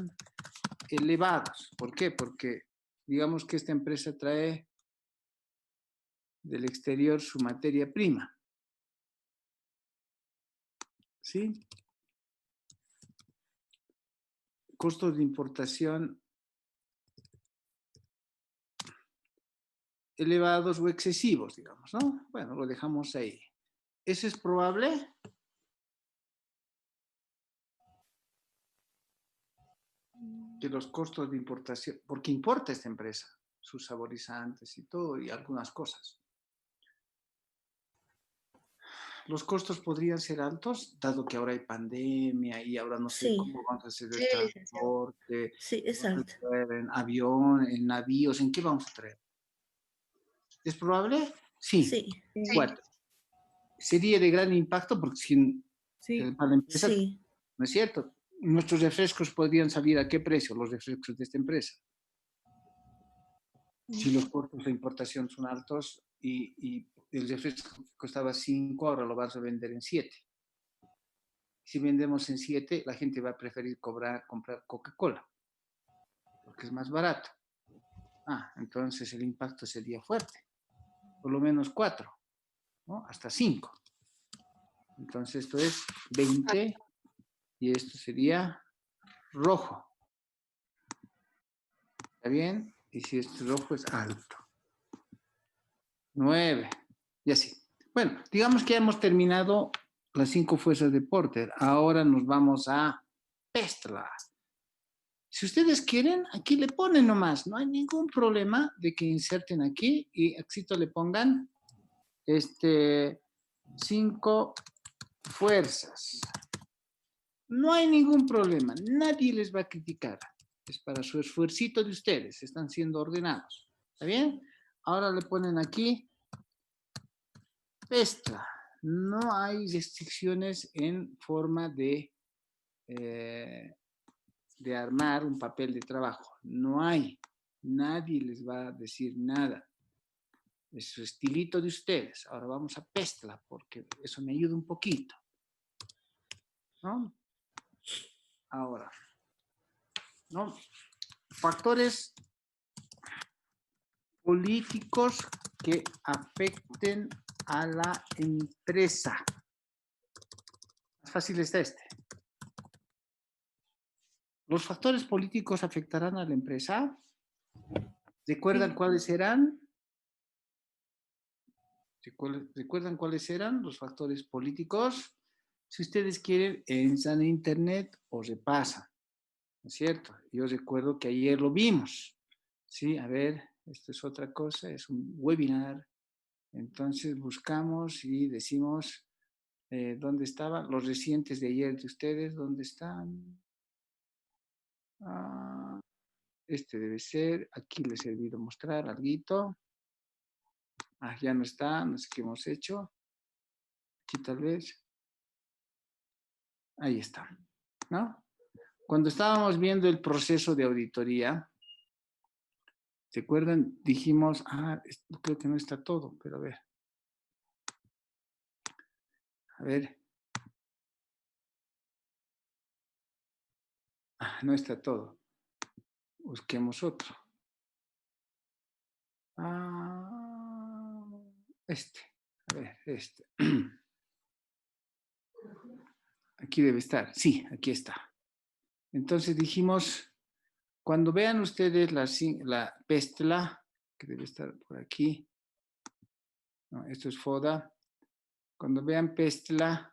[SPEAKER 1] elevados. ¿Por qué? Porque digamos que esta empresa trae del exterior su materia prima. ¿Sí? Costos de importación elevados o excesivos, digamos, ¿no? Bueno, lo dejamos ahí. ¿Eso es probable? Que los costos de importación, porque importa esta empresa, sus saborizantes y todo, y algunas cosas. Los costos podrían ser altos, dado que ahora hay pandemia y ahora no sé
[SPEAKER 6] Sí,
[SPEAKER 1] cómo vamos a hacer el
[SPEAKER 3] Sí, licenciado.
[SPEAKER 1] transporte,
[SPEAKER 6] sí, es alto.
[SPEAKER 1] en avión, en navíos, ¿en qué vamos a traer? ¿Es probable? Sí,
[SPEAKER 6] Sí,
[SPEAKER 2] Sí,
[SPEAKER 1] 4. Sería de gran impacto porque
[SPEAKER 2] sí,
[SPEAKER 1] para la empresa,
[SPEAKER 6] sí.
[SPEAKER 1] ¿no es cierto? Nuestros refrescos podrían salir ¿a qué precio? Los refrescos de esta empresa. Si los costos de importación son altos y el refresco que costaba 5, ahora lo vas a vender en 7. Si vendemos en 7, la gente va a preferir comprar Coca-Cola, porque es más barato. Entonces el impacto sería fuerte. Por lo menos 4, ¿no? Hasta 5. Entonces esto es 20 y esto sería rojo. ¿Está bien? Y si esto es rojo es alto. 9. Y así. Bueno, digamos que ya hemos terminado las 5 fuerzas de Porter. Ahora nos vamos a Pestla. Si ustedes quieren, aquí le ponen nomás. No hay ningún problema de que inserten aquí y éxito le pongan 5 fuerzas. No hay ningún problema. Nadie les va a criticar. Es para su esfuercito de ustedes. Están siendo ordenados. ¿Está bien? Ahora le ponen aquí Pestla. No hay restricciones en forma de armar un papel de trabajo. No hay. Nadie les va a decir nada. Es su estilito de ustedes. Ahora vamos a Pestla porque eso me ayuda un poquito. ¿No? Ahora, ¿no? Factores políticos que afecten a la empresa. Más fácil está este. ¿Los factores políticos afectarán a la empresa? ¿Recuerdan
[SPEAKER 2] sí.
[SPEAKER 1] cuáles eran? ¿Recuerdan cuáles eran los factores políticos? Si ustedes quieren, entran a internet o repasan, ¿no es cierto? Yo recuerdo que ayer lo vimos, ¿sí? A ver, esto es otra cosa, es un webinar. Entonces buscamos y decimos, ¿dónde estaban los recientes de ayer de ustedes? ¿Dónde están? Este debe ser, aquí les he debido mostrar algo. Ya no está, no sé qué hemos hecho. Aquí tal vez. Ahí está, ¿no? Cuando estábamos viendo el proceso de auditoría, ¿se acuerdan? Dijimos, creo que no está todo, pero a ver. No está todo. Busquemos otro. A ver, este. Aquí debe estar. Sí, aquí está. Entonces dijimos, cuando vean ustedes la Pestla, que debe estar por aquí. No, esto es FODA. Cuando vean Pestla,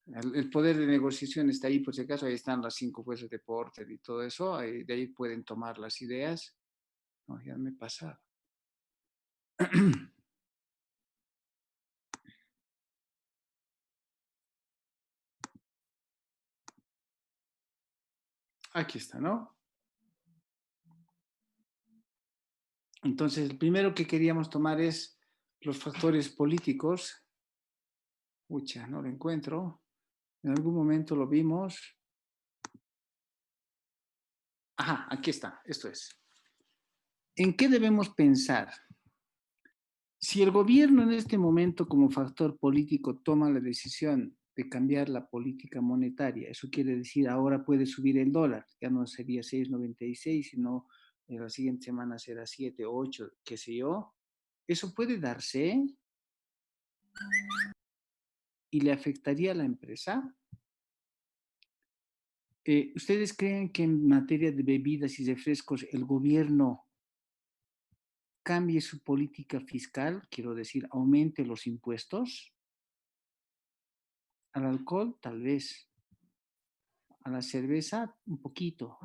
[SPEAKER 1] el poder de negociación está ahí, por si acaso, ahí están las 5 fuerzas de Porter y todo eso. De ahí pueden tomar las ideas. No, ya me he pasado. Aquí está, ¿no? Entonces, el primero que queríamos tomar es los factores políticos. Ucha, no lo encuentro. En algún momento lo vimos. Ajá, aquí está, esto es. ¿En qué debemos pensar? Si el gobierno en este momento como factor político toma la decisión de cambiar la política monetaria, eso quiere decir ahora puede subir el dólar, ya no sería 6,96, sino en la siguiente semana será 7, 8, qué sé yo, eso puede darse y le afectaría a la empresa. ¿Ustedes creen que en materia de bebidas y refrescos el gobierno cambie su política fiscal, quiero decir, aumente los impuestos? Al alcohol, tal vez. A la cerveza, un poquito.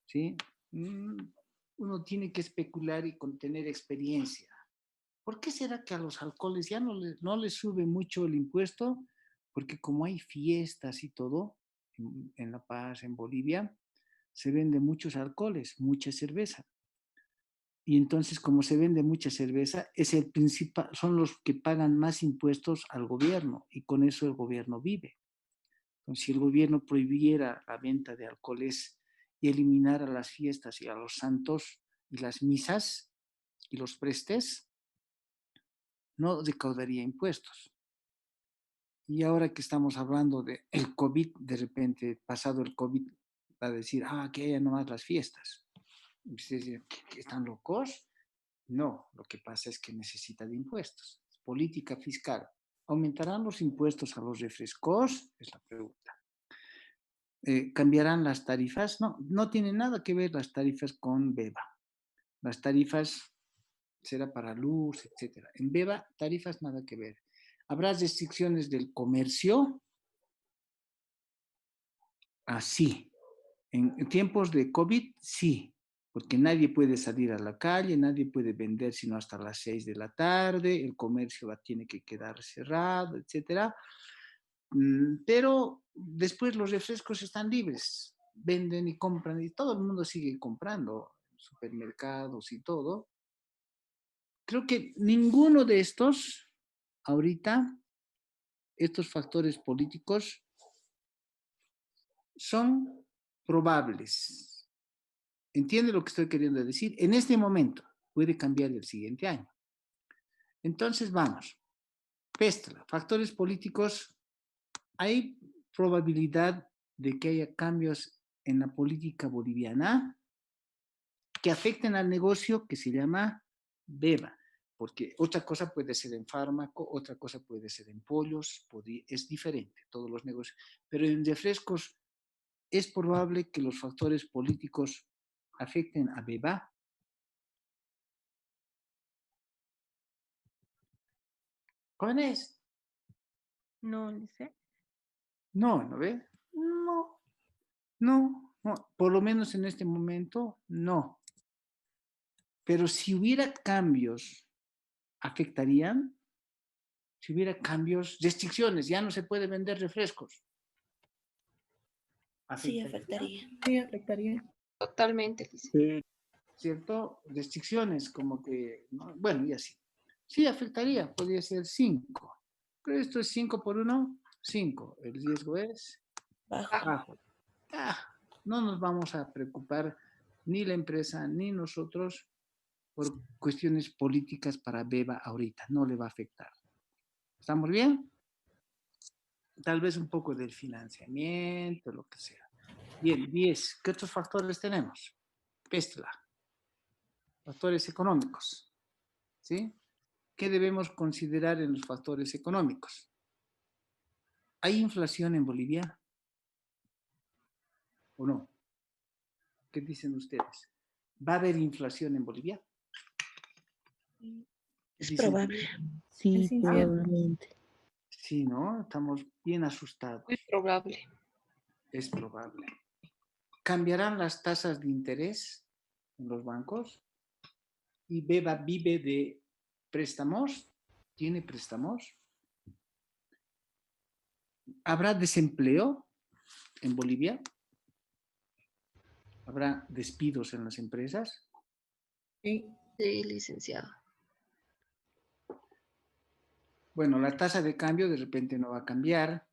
[SPEAKER 1] ¿Sí? Uno tiene que especular y tener experiencia. ¿Por qué será que a los alcoholes ya no les sube mucho el impuesto? Porque como hay fiestas y todo, en La Paz, en Bolivia, se venden muchos alcoholes, mucha cerveza. Y entonces, como se vende mucha cerveza, es el principal, son los que pagan más impuestos al gobierno y con eso el gobierno vive. Entonces, si el gobierno prohibiera la venta de alcoholes y eliminara las fiestas y a los santos y las misas y los prestes, no recaudaría impuestos. Y ahora que estamos hablando del COVID, de repente, pasado el COVID, va a decir, que haya nomás las fiestas. Ustedes dirán, ¿qué están locos? No, lo que pasa es que necesita de impuestos. Política fiscal. ¿Aumentarán los impuestos a los refrescos? Es la pregunta. ¿Cambiarán las tarifas? No, no tienen nada que ver las tarifas con BEBA. Las tarifas será para luz, etc. En BEBA, tarifas nada que ver. ¿Habrá restricciones del comercio? Sí. En tiempos de COVID, sí. Porque nadie puede salir a la calle, nadie puede vender sino hasta las 6 de la tarde, el comercio tiene que quedar cerrado, etc. Pero después los refrescos están libres, venden y compran y todo el mundo sigue comprando, supermercados y todo. Creo que ninguno de estos, ahorita, estos factores políticos son probables. ¿Entiende lo que estoy queriendo decir? En este momento puede cambiar el siguiente año. Entonces vamos. Pestla, factores políticos. ¿Hay probabilidad de que haya cambios en la política boliviana que afecten al negocio que se llama BEBA? Porque otra cosa puede ser en fármaco, otra cosa puede ser en pollos, es diferente, todos los negocios. Pero en refrescos es probable que los factores políticos afecten a BEBA. ¿Jóvenes?
[SPEAKER 4] No, Lice.
[SPEAKER 1] No, ¿no ve? No. Por lo menos en este momento, no. Pero si hubiera cambios, ¿afectarían? Si hubiera cambios, restricciones, ya no se puede vender refrescos.
[SPEAKER 6] Sí, afectaría.
[SPEAKER 2] Sí, afectaría.
[SPEAKER 3] Totalmente, Lice.
[SPEAKER 1] ¿Cierto? Restricciones, como que, ¿no? Bueno, y así. Sí, afectaría, podría ser 5. Pero esto es 5 por 1, 5. El riesgo es
[SPEAKER 6] Bajo.
[SPEAKER 1] bajo. No nos vamos a preocupar ni la empresa ni nosotros por cuestiones políticas para BEBA ahorita. No le va a afectar. ¿Estamos bien? Tal vez un poco del financiamiento, lo que sea. Bien, 10. ¿Qué otros factores tenemos? Pestla. Factores económicos. ¿Sí? ¿Qué debemos considerar en los factores económicos? ¿Hay inflación en Bolivia o no? ¿Qué dicen ustedes? ¿Va a haber inflación en Bolivia?
[SPEAKER 6] Es
[SPEAKER 1] Dicen,
[SPEAKER 6] probable.
[SPEAKER 2] Sí,
[SPEAKER 6] Sí,
[SPEAKER 2] sí.
[SPEAKER 6] probablemente.
[SPEAKER 1] sí, ¿no? Estamos bien asustados.
[SPEAKER 3] Muy probable.
[SPEAKER 1] Es probable. ¿Cambiarán las tasas de interés en los bancos? ¿Y BEBA vive de préstamos? ¿Tiene préstamos? ¿Habrá desempleo en Bolivia? ¿Habrá despidos en las empresas?
[SPEAKER 2] Sí.
[SPEAKER 3] Sí, licenciado.
[SPEAKER 1] Bueno, la tasa de cambio de repente no va a cambiar,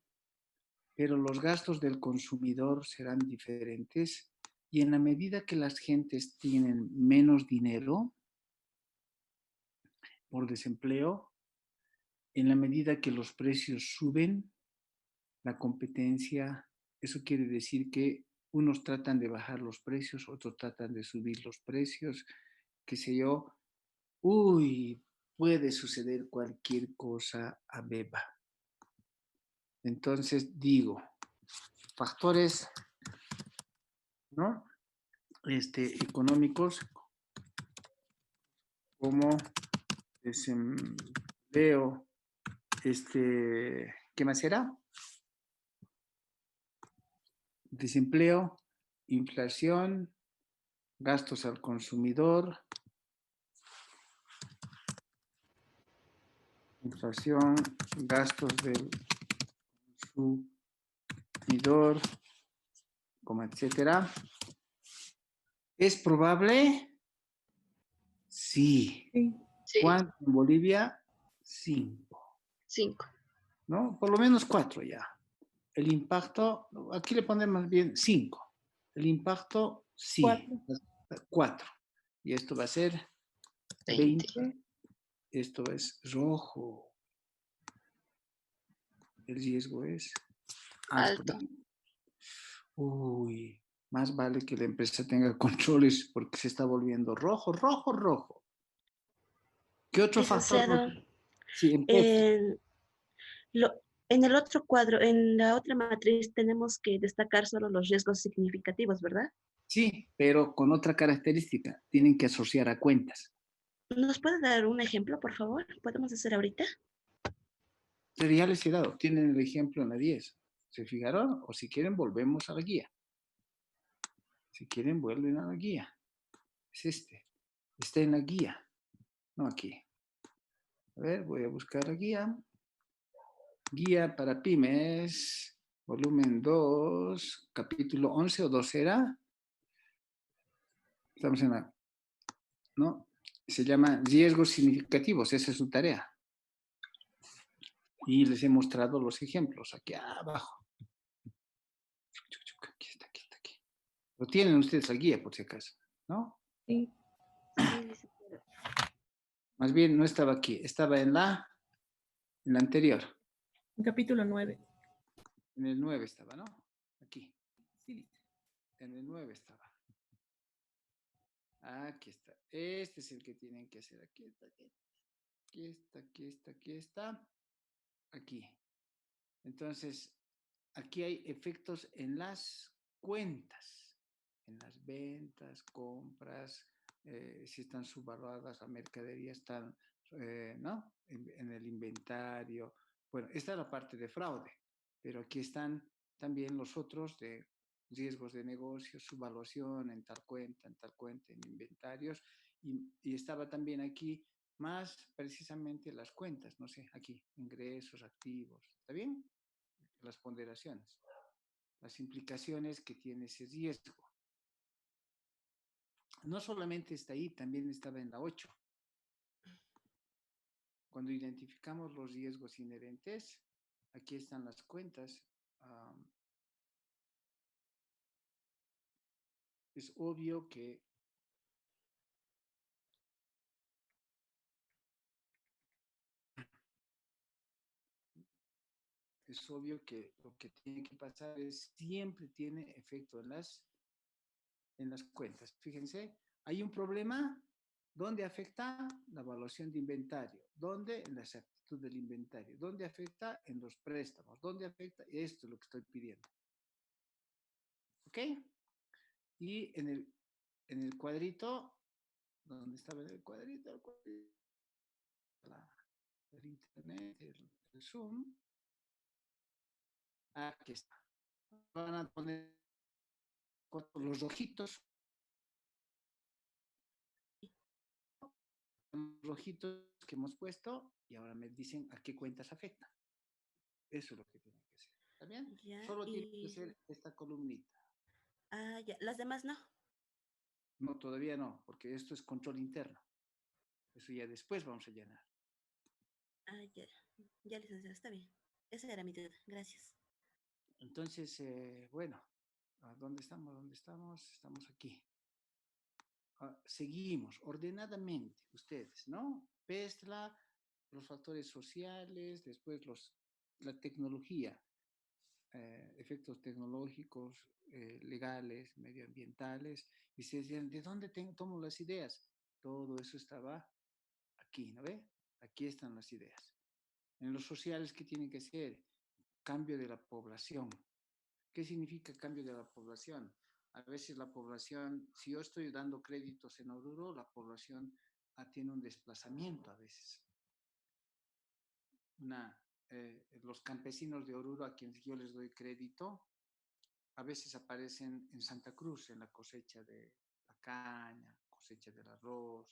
[SPEAKER 1] pero los gastos del consumidor serán diferentes y en la medida que las gentes tienen menos dinero por desempleo, en la medida que los precios suben, la competencia, eso quiere decir que unos tratan de bajar los precios, otros tratan de subir los precios, qué sé yo. Uy, puede suceder cualquier cosa a Beba. Entonces digo, factores, ¿no? Económicos como desempleo, ¿qué más era? Desempleo, inflación, gastos al consumidor, inflación, gastos del consumidor, como etcétera. ¿Es probable? Sí.
[SPEAKER 2] Sí.
[SPEAKER 3] Sí,
[SPEAKER 1] ¿Cuánto en Bolivia? 5,
[SPEAKER 3] 5.
[SPEAKER 1] ¿no? Por lo menos 4 ya. El impacto, aquí le ponemos bien 5. El impacto, sí, 4. Y esto va a ser
[SPEAKER 3] 20.
[SPEAKER 1] 20. Esto es rojo. El riesgo es alto.
[SPEAKER 3] Alto.
[SPEAKER 1] Uy, más vale que la empresa tenga controles porque se está volviendo rojo, rojo, rojo. ¿Qué otro factor?
[SPEAKER 6] Licenciado,
[SPEAKER 1] Sí, en pesos.
[SPEAKER 6] en, en el otro cuadro, en la otra matriz, tenemos que destacar solo los riesgos significativos, ¿verdad?
[SPEAKER 1] Sí, pero con otra característica. Tienen que asociar a cuentas.
[SPEAKER 6] ¿Nos puede dar un ejemplo, por favor? ¿Podemos hacer ahorita?
[SPEAKER 1] Pero ya les he dado. Tienen el ejemplo en la 10. ¿Se fijaron? O si quieren, volvemos a la guía. Si quieren, vuelven a la guía. Es este. Está en la guía. No aquí. A ver, voy a buscar la guía. Guía para pymes. Volumen 2. Capítulo 11 o 12 era. Estamos en la... ¿No? Se llama riesgos significativos. Esa es su tarea. Y les he mostrado los ejemplos aquí abajo. Aquí está, aquí está, aquí. Lo tienen ustedes la guía, por si acaso, ¿no?
[SPEAKER 2] Sí.
[SPEAKER 6] Sí, licenciado.
[SPEAKER 1] Más bien no estaba aquí, estaba en la anterior.
[SPEAKER 2] En capítulo 9.
[SPEAKER 1] En el 9 estaba, ¿no? Aquí.
[SPEAKER 2] Sí.
[SPEAKER 1] En el 9 estaba. Aquí está. Este es el que tienen que hacer. Aquí está, aquí está, aquí está, aquí está. Aquí. Entonces, aquí hay efectos en las cuentas, en las ventas, compras, si están subvaluadas la mercadería, están, ¿no? En el inventario. Bueno, esta es la parte de fraude, pero aquí están también los otros de riesgos de negocio, subvaluación en tal cuenta, en inventarios, y estaba también aquí más precisamente las cuentas, no sé, aquí, ingresos, activos, ¿está bien? Las ponderaciones, las implicaciones que tiene ese riesgo. No solamente está ahí, también estaba en la 8. Cuando identificamos los riesgos inherentes, aquí están las cuentas. Es obvio que lo que tiene que pasar es siempre tiene efecto en las cuentas. Fíjense, hay un problema. ¿Dónde afecta? La evaluación de inventario. ¿Dónde? En la exactitud del inventario. ¿Dónde afecta? En los préstamos. ¿Dónde afecta? Esto es lo que estoy pidiendo. ¿Ok? Y en el cuadrito, ¿dónde estaba en el cuadrito? El internet, el Zoom. Aquí está. Van a poner los rojitos que hemos puesto y ahora me dicen a qué cuentas afecta. Eso es lo que tienen que hacer. ¿Está bien?
[SPEAKER 6] Ya,
[SPEAKER 1] Solo tiene que
[SPEAKER 6] y...
[SPEAKER 1] ser esta columnita.
[SPEAKER 6] Ah, ya. Las demás no.
[SPEAKER 1] No, todavía no, porque esto es control interno. Eso ya después vamos a llenar.
[SPEAKER 6] Ah, ya, ya, licenciado, está bien. Esa era mi duda. Gracias.
[SPEAKER 1] Entonces, bueno, ¿dónde estamos? ¿Dónde estamos? Estamos aquí. Seguimos ordenadamente, ustedes, ¿no? PESTLA, los factores sociales, después la tecnología, efectos tecnológicos, legales, medioambientales, y se decían, ¿de dónde tomo las ideas? Todo eso estaba aquí, ¿no ve? Aquí están las ideas. En los sociales, ¿qué tiene que ser? Cambio de la población. ¿Qué significa cambio de la población? A veces la población, si yo estoy dando créditos en Oruro, la población tiene un desplazamiento a veces. Los campesinos de Oruro a quienes yo les doy crédito, a veces aparecen en Santa Cruz, en la cosecha de la caña, cosecha del arroz,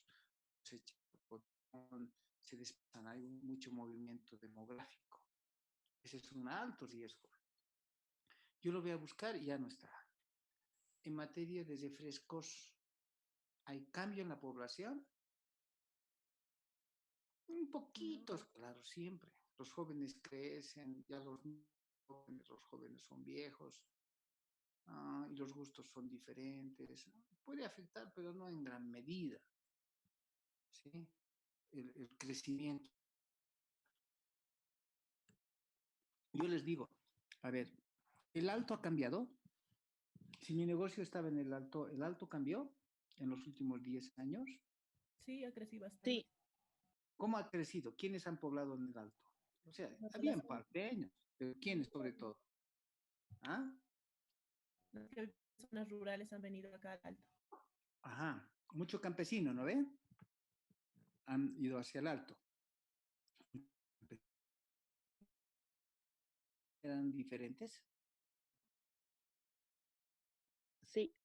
[SPEAKER 1] cosecha del cotón, se desplazan, hay mucho movimiento demográfico. Ese es un alto riesgo. Yo lo voy a buscar y ya no está. En materia de refrescos, ¿hay cambio en la población? Un poquito, claro, siempre. Los jóvenes crecen, ya los jóvenes son viejos, y los gustos son diferentes. Puede afectar, pero no en gran medida. ¿Sí? El crecimiento. Yo les digo, a ver, ¿el alto ha cambiado? Si mi negocio estaba en ¿el alto cambió en los últimos 10 años?
[SPEAKER 2] Sí, ha crecido bastante.
[SPEAKER 6] Sí.
[SPEAKER 1] ¿Cómo ha crecido? ¿Quiénes han poblado en el alto? O sea,
[SPEAKER 2] La
[SPEAKER 1] habían
[SPEAKER 2] población.
[SPEAKER 1] parteños, pero ¿quiénes sobre todo? ¿Ah?
[SPEAKER 2] Las zonas rurales han venido acá al alto.
[SPEAKER 1] Ajá, mucho campesino, ¿no ven? Han ido hacia el alto. ¿Eran diferentes?
[SPEAKER 6] Sí.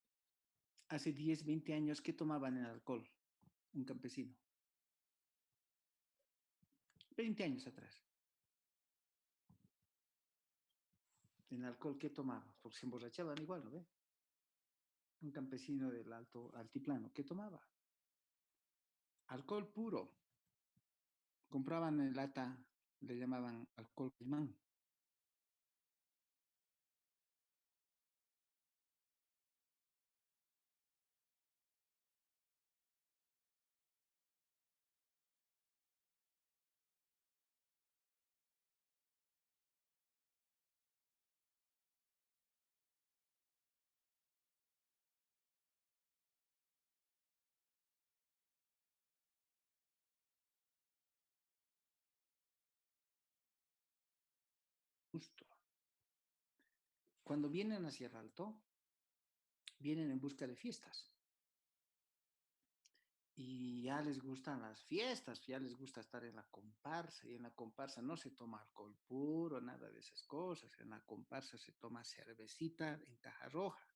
[SPEAKER 1] Hace 10, 20 años, ¿qué tomaban el alcohol? Un campesino. 20 años atrás. ¿En alcohol qué tomaban? Porque se emborrachaban igual, ¿no ve? Un campesino del altiplano, ¿qué tomaba? Alcohol puro. Compraban en lata, le llamaban alcohol caimán. Justo. Cuando vienen hacia el alto, vienen en busca de fiestas. Y ya les gustan las fiestas, ya les gusta estar en la comparsa, y en la comparsa no se toma alcohol puro, nada de esas cosas. En la comparsa se toma cervecita en caja roja.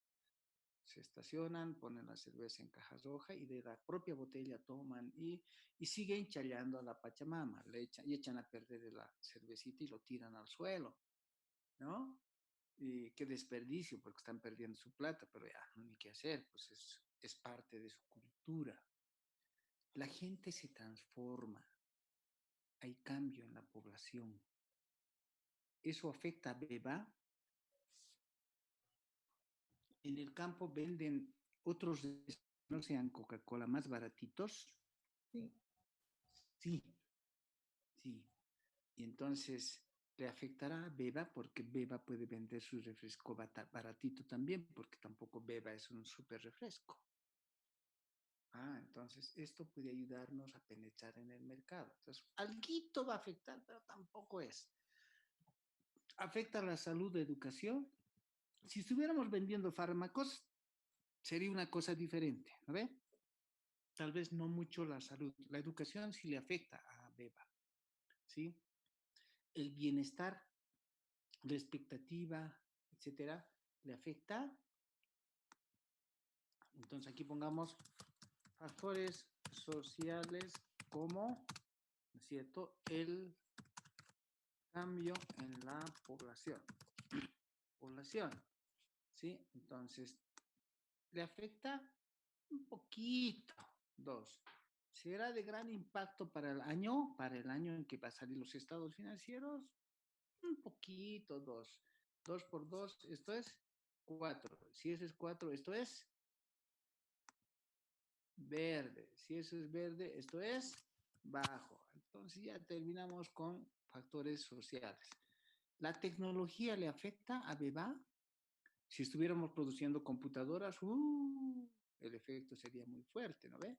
[SPEAKER 1] Se estacionan, ponen la cerveza en caja roja y de la propia botella toman y siguen chaleando a la Pachamama, y echan a perder la cervecita y lo tiran al suelo, ¿no? Y qué desperdicio, porque están perdiendo su plata, pero ya, no hay qué hacer, pues es parte de su cultura. La gente se transforma, hay cambio en la población. Eso afecta a Beba. En el campo venden otros, no sean Coca-Cola, más baratitos.
[SPEAKER 2] Sí.
[SPEAKER 1] Sí, sí. Y entonces le afectará a Beba porque Beba puede vender su refresco baratito también, porque tampoco Beba es un súper refresco. Entonces esto puede ayudarnos a penetrar en el mercado. Entonces, alguito va a afectar, pero tampoco es. ¿Afecta la salud, la educación? Si estuviéramos vendiendo fármacos, sería una cosa diferente, ¿no ve? Tal vez no mucho la salud. La educación sí le afecta a Beba, ¿sí? El bienestar, la expectativa, etcétera, le afecta. Entonces aquí pongamos factores sociales como, ¿no es cierto?, el cambio en la población. Población, ¿sí? Entonces, le afecta un poquito. 2. ¿Será de gran impacto para el año en que va a salir los estados financieros? Un poquito, dos. 2 por 2, esto es 4. Si eso es 4, esto es verde. Si eso es verde, esto es bajo. Entonces ya terminamos con factores sociales. ¿La tecnología le afecta a Beba? Si estuviéramos produciendo computadoras, el efecto sería muy fuerte, ¿no ve?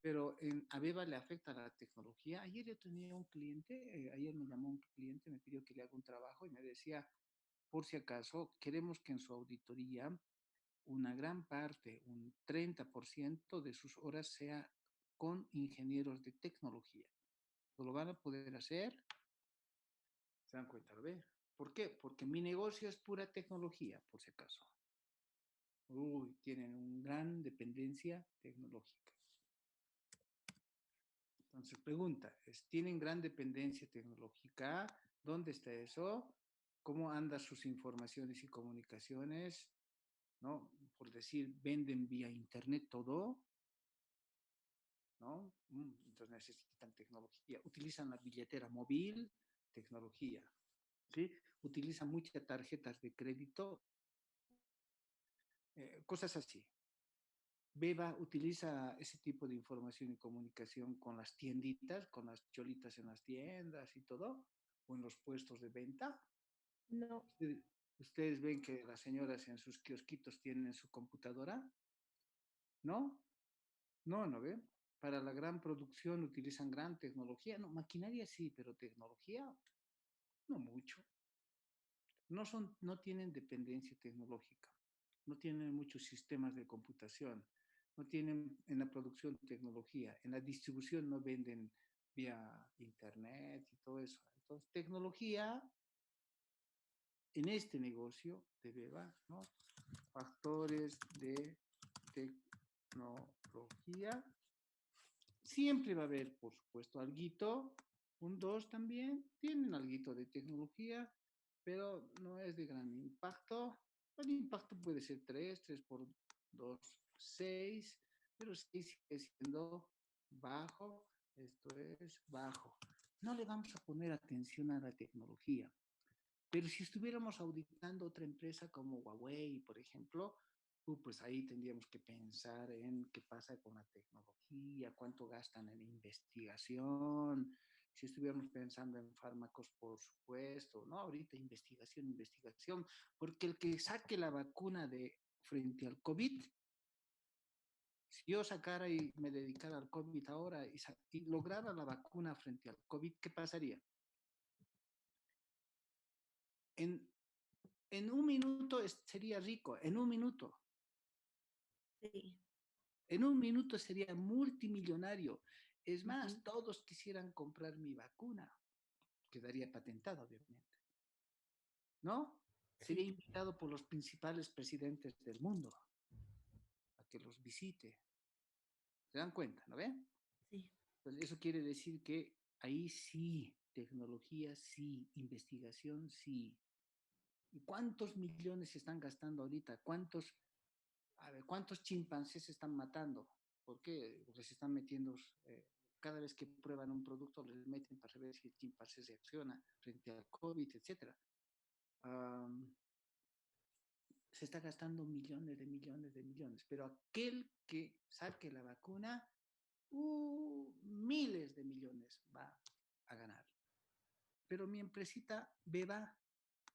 [SPEAKER 1] Pero a Beba le afecta la tecnología. Ayer yo tenía un cliente, ayer me llamó un cliente, me pidió que le haga un trabajo y me decía, por si acaso, queremos que en su auditoría una gran parte, un 30% de sus horas sea con ingenieros de tecnología. ¿Lo van a poder hacer? ¿Se dan cuenta? ¿Lo ve? ¿Por qué? Porque mi negocio es pura tecnología, por si acaso. Tienen una gran dependencia tecnológica. Entonces, pregunta, ¿tienen gran dependencia tecnológica? ¿Dónde está eso? ¿Cómo andan sus informaciones y comunicaciones? ¿No? Por decir, venden vía internet todo, ¿no? Entonces necesitan tecnología. Utilizan la billetera móvil, tecnología, ¿sí? Utilizan muchas tarjetas de crédito, cosas así. Beba utiliza ese tipo de información y comunicación con las tienditas, con las cholitas en las tiendas y todo, o en los puestos de venta.
[SPEAKER 2] No,
[SPEAKER 1] Ustedes ven que las señoras en sus kiosquitos tienen su computadora, ¿no? No, ¿no ve? Para la gran producción utilizan gran tecnología. No, maquinaria sí, pero tecnología no mucho. No tienen dependencia tecnológica. No tienen muchos sistemas de computación. No tienen en la producción tecnología. En la distribución no venden vía internet y todo eso. Entonces, tecnología en este negocio de Beba, ¿no? Factores de tecnología. Siempre va a haber, por supuesto, alguito, un 2 también, tienen alguito de tecnología, pero no es de gran impacto. El impacto puede ser 3 por 2, 6, pero 6 sigue siendo bajo, esto es bajo. No le vamos a poner atención a la tecnología, pero si estuviéramos auditando otra empresa como Huawei, por ejemplo, pues ahí tendríamos que pensar en qué pasa con la tecnología, cuánto gastan en investigación. Si estuviéramos pensando en fármacos, por supuesto, ¿no? Ahorita investigación, porque el que saque la vacuna frente al COVID, si yo sacara y me dedicara al COVID ahora y lograra la vacuna frente al COVID, ¿qué pasaría? En un minuto sería rico, en un minuto.
[SPEAKER 6] Sí.
[SPEAKER 1] En un minuto sería multimillonario. Es más,
[SPEAKER 6] Ujú.
[SPEAKER 1] todos quisieran comprar mi vacuna. Quedaría patentada, obviamente. ¿No? Sería
[SPEAKER 6] Sí.
[SPEAKER 1] invitado por los principales presidentes del mundo a que los visite. ¿Se dan cuenta, no ven?
[SPEAKER 6] Sí.
[SPEAKER 1] Entonces, eso quiere decir que ahí sí, tecnología sí, investigación sí. ¿Y cuántos millones se están gastando ahorita? A ver, ¿cuántos chimpancés se están matando? ¿Por qué? Porque se están metiendo, cada vez que prueban un producto, les meten para ver si el chimpancé reacciona frente al COVID, etc. Se está gastando millones de millones de millones, pero aquel que saque la vacuna, miles de millones va a ganar. Pero mi empresita Beba,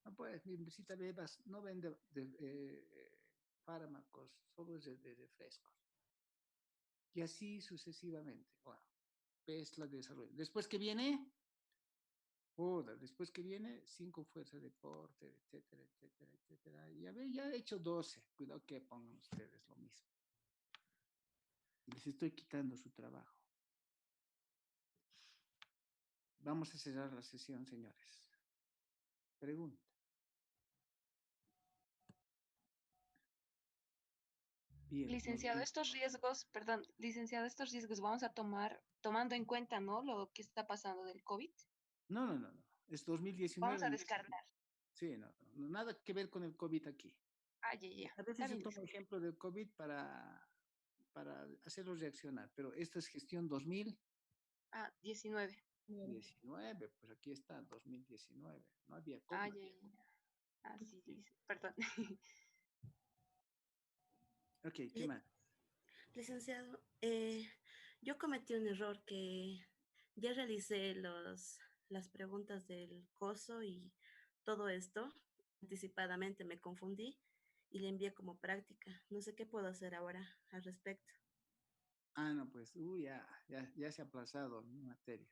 [SPEAKER 1] no pues, mi empresita Beba no vende fármacos, solo es de refrescos. Y así sucesivamente. Bueno, es la de desarrollo. Después que viene, después que viene, 5 fuerzas de deporte, etcétera, etcétera, etcétera. Y a ver, ya he hecho 12. Cuidado que pongan ustedes lo mismo. Les estoy quitando su trabajo. Vamos a cerrar la sesión, señores. Pregunta. Bien.
[SPEAKER 3] Licenciado, estos riesgos, perdón, licenciado, estos riesgos vamos a tomando en cuenta, ¿no? Lo que está pasando del COVID.
[SPEAKER 1] No. Es
[SPEAKER 3] Vamos
[SPEAKER 1] 2019.
[SPEAKER 3] a descartar.
[SPEAKER 1] Sí, no, nada que ver con el COVID aquí.
[SPEAKER 3] Ah, ya.
[SPEAKER 1] A
[SPEAKER 3] Está
[SPEAKER 1] veces yo
[SPEAKER 3] bien,
[SPEAKER 1] tomo
[SPEAKER 3] licenciado.
[SPEAKER 1] ejemplo del COVID para para hacerlos reaccionar. Pero esta es gestión 2019,
[SPEAKER 3] 19.
[SPEAKER 1] pues aquí está, 2019. No había
[SPEAKER 3] Ah,
[SPEAKER 1] coma.
[SPEAKER 3] ya, ya. Así dice, perdón.
[SPEAKER 1] Ok, ¿qué
[SPEAKER 6] Le-
[SPEAKER 1] más?
[SPEAKER 6] Licenciado, yo cometí un error que ya realicé las preguntas del coso y todo esto anticipadamente, me confundí y le envié como práctica. No sé qué puedo hacer ahora al respecto.
[SPEAKER 1] Ah, no, pues, ya se ha aplazado mi materia.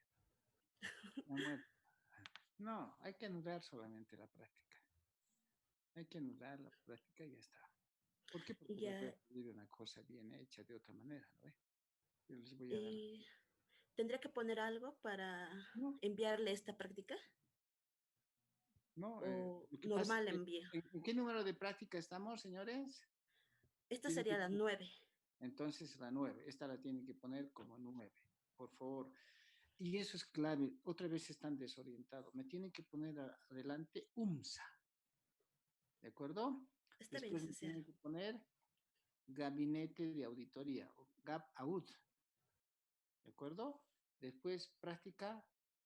[SPEAKER 1] Ya muerto. No, hay que anular solamente la práctica. Hay que anular la práctica y ya está. ¿Por qué? Porque les voy a
[SPEAKER 6] Ya,
[SPEAKER 1] pedir una cosa bien hecha de otra manera, ¿no? Yo les voy a dar.
[SPEAKER 6] y tendría que poner algo para
[SPEAKER 1] No,
[SPEAKER 6] enviarle esta práctica
[SPEAKER 1] no,
[SPEAKER 6] o
[SPEAKER 1] lo que pasa es
[SPEAKER 6] normal
[SPEAKER 1] que,
[SPEAKER 6] envío.
[SPEAKER 1] ¿en qué número de práctica estamos, señores?
[SPEAKER 6] Esta
[SPEAKER 1] Tiene que
[SPEAKER 6] sería la 9.
[SPEAKER 1] Entonces la 9, esta la tienen que poner como 9, por favor. Y eso es clave, otra vez están desorientados. Me tienen que poner adelante UMSA, ¿de acuerdo?
[SPEAKER 6] Está bien,
[SPEAKER 1] Después me
[SPEAKER 6] licenciado.
[SPEAKER 1] tienen que poner Gabinete de Auditoría, o GAP-AUD, ¿de acuerdo? Después práctica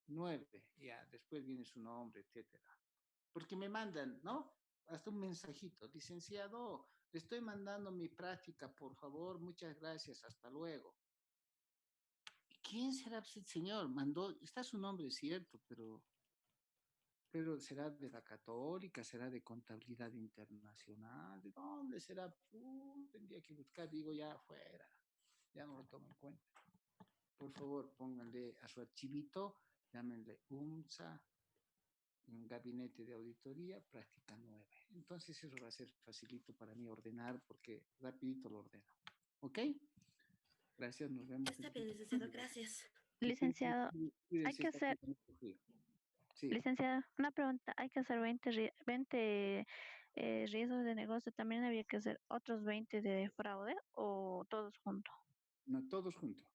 [SPEAKER 1] 9, ya, después viene su nombre, etcétera. Porque me mandan, ¿no? Hasta un mensajito, licenciado, le estoy mandando mi práctica, por favor, muchas gracias, hasta luego. ¿Quién será ese señor? Mandó, está su nombre, cierto, pero será de la Católica, será de Contabilidad Internacional, ¿de dónde será? Tendría que buscar, digo, ya afuera, ya no lo tomo en cuenta. Por favor, pónganle a su archivito, llámenle UMSA, un gabinete de auditoría, práctica 9. Entonces eso va a ser facilito para mí ordenar, porque rapidito lo ordeno. ¿Ok? Gracias, nos vemos.
[SPEAKER 6] Está bien, licenciado, gracias.
[SPEAKER 7] Licenciado, hay
[SPEAKER 1] Cuídense,
[SPEAKER 7] que
[SPEAKER 1] está
[SPEAKER 7] hacer,
[SPEAKER 1] haciendo mucho frío. Sí.
[SPEAKER 7] licenciado, una pregunta, hay que hacer 20 riesgos de negocio, también había que hacer otros 20 de fraude o todos juntos.
[SPEAKER 1] No, todos juntos.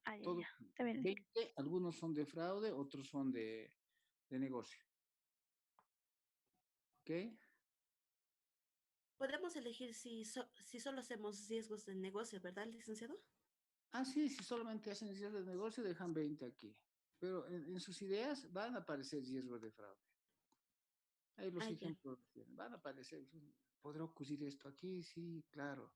[SPEAKER 7] Ah, ya,
[SPEAKER 1] Todos
[SPEAKER 7] ya,
[SPEAKER 1] juntos.
[SPEAKER 7] está bien.
[SPEAKER 1] 20, algunos son de fraude, otros son de negocio. ¿Ok?
[SPEAKER 6] Podemos elegir si solo hacemos riesgos de negocio, ¿verdad, licenciado?
[SPEAKER 1] Ah, sí, si solamente hacen riesgos de negocio, dejan 20 aquí. Pero en sus ideas van a aparecer riesgos de fraude. Ahí los
[SPEAKER 6] Ah, ya.
[SPEAKER 1] ejemplos van a aparecer. ¿Podrá ocurrir esto aquí? Sí, claro.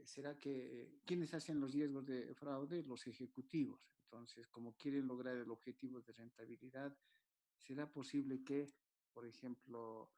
[SPEAKER 1] ¿Será que quiénes hacen los riesgos de fraude? Los ejecutivos. Entonces, como quieren lograr el objetivo de rentabilidad, ¿será posible que, por ejemplo,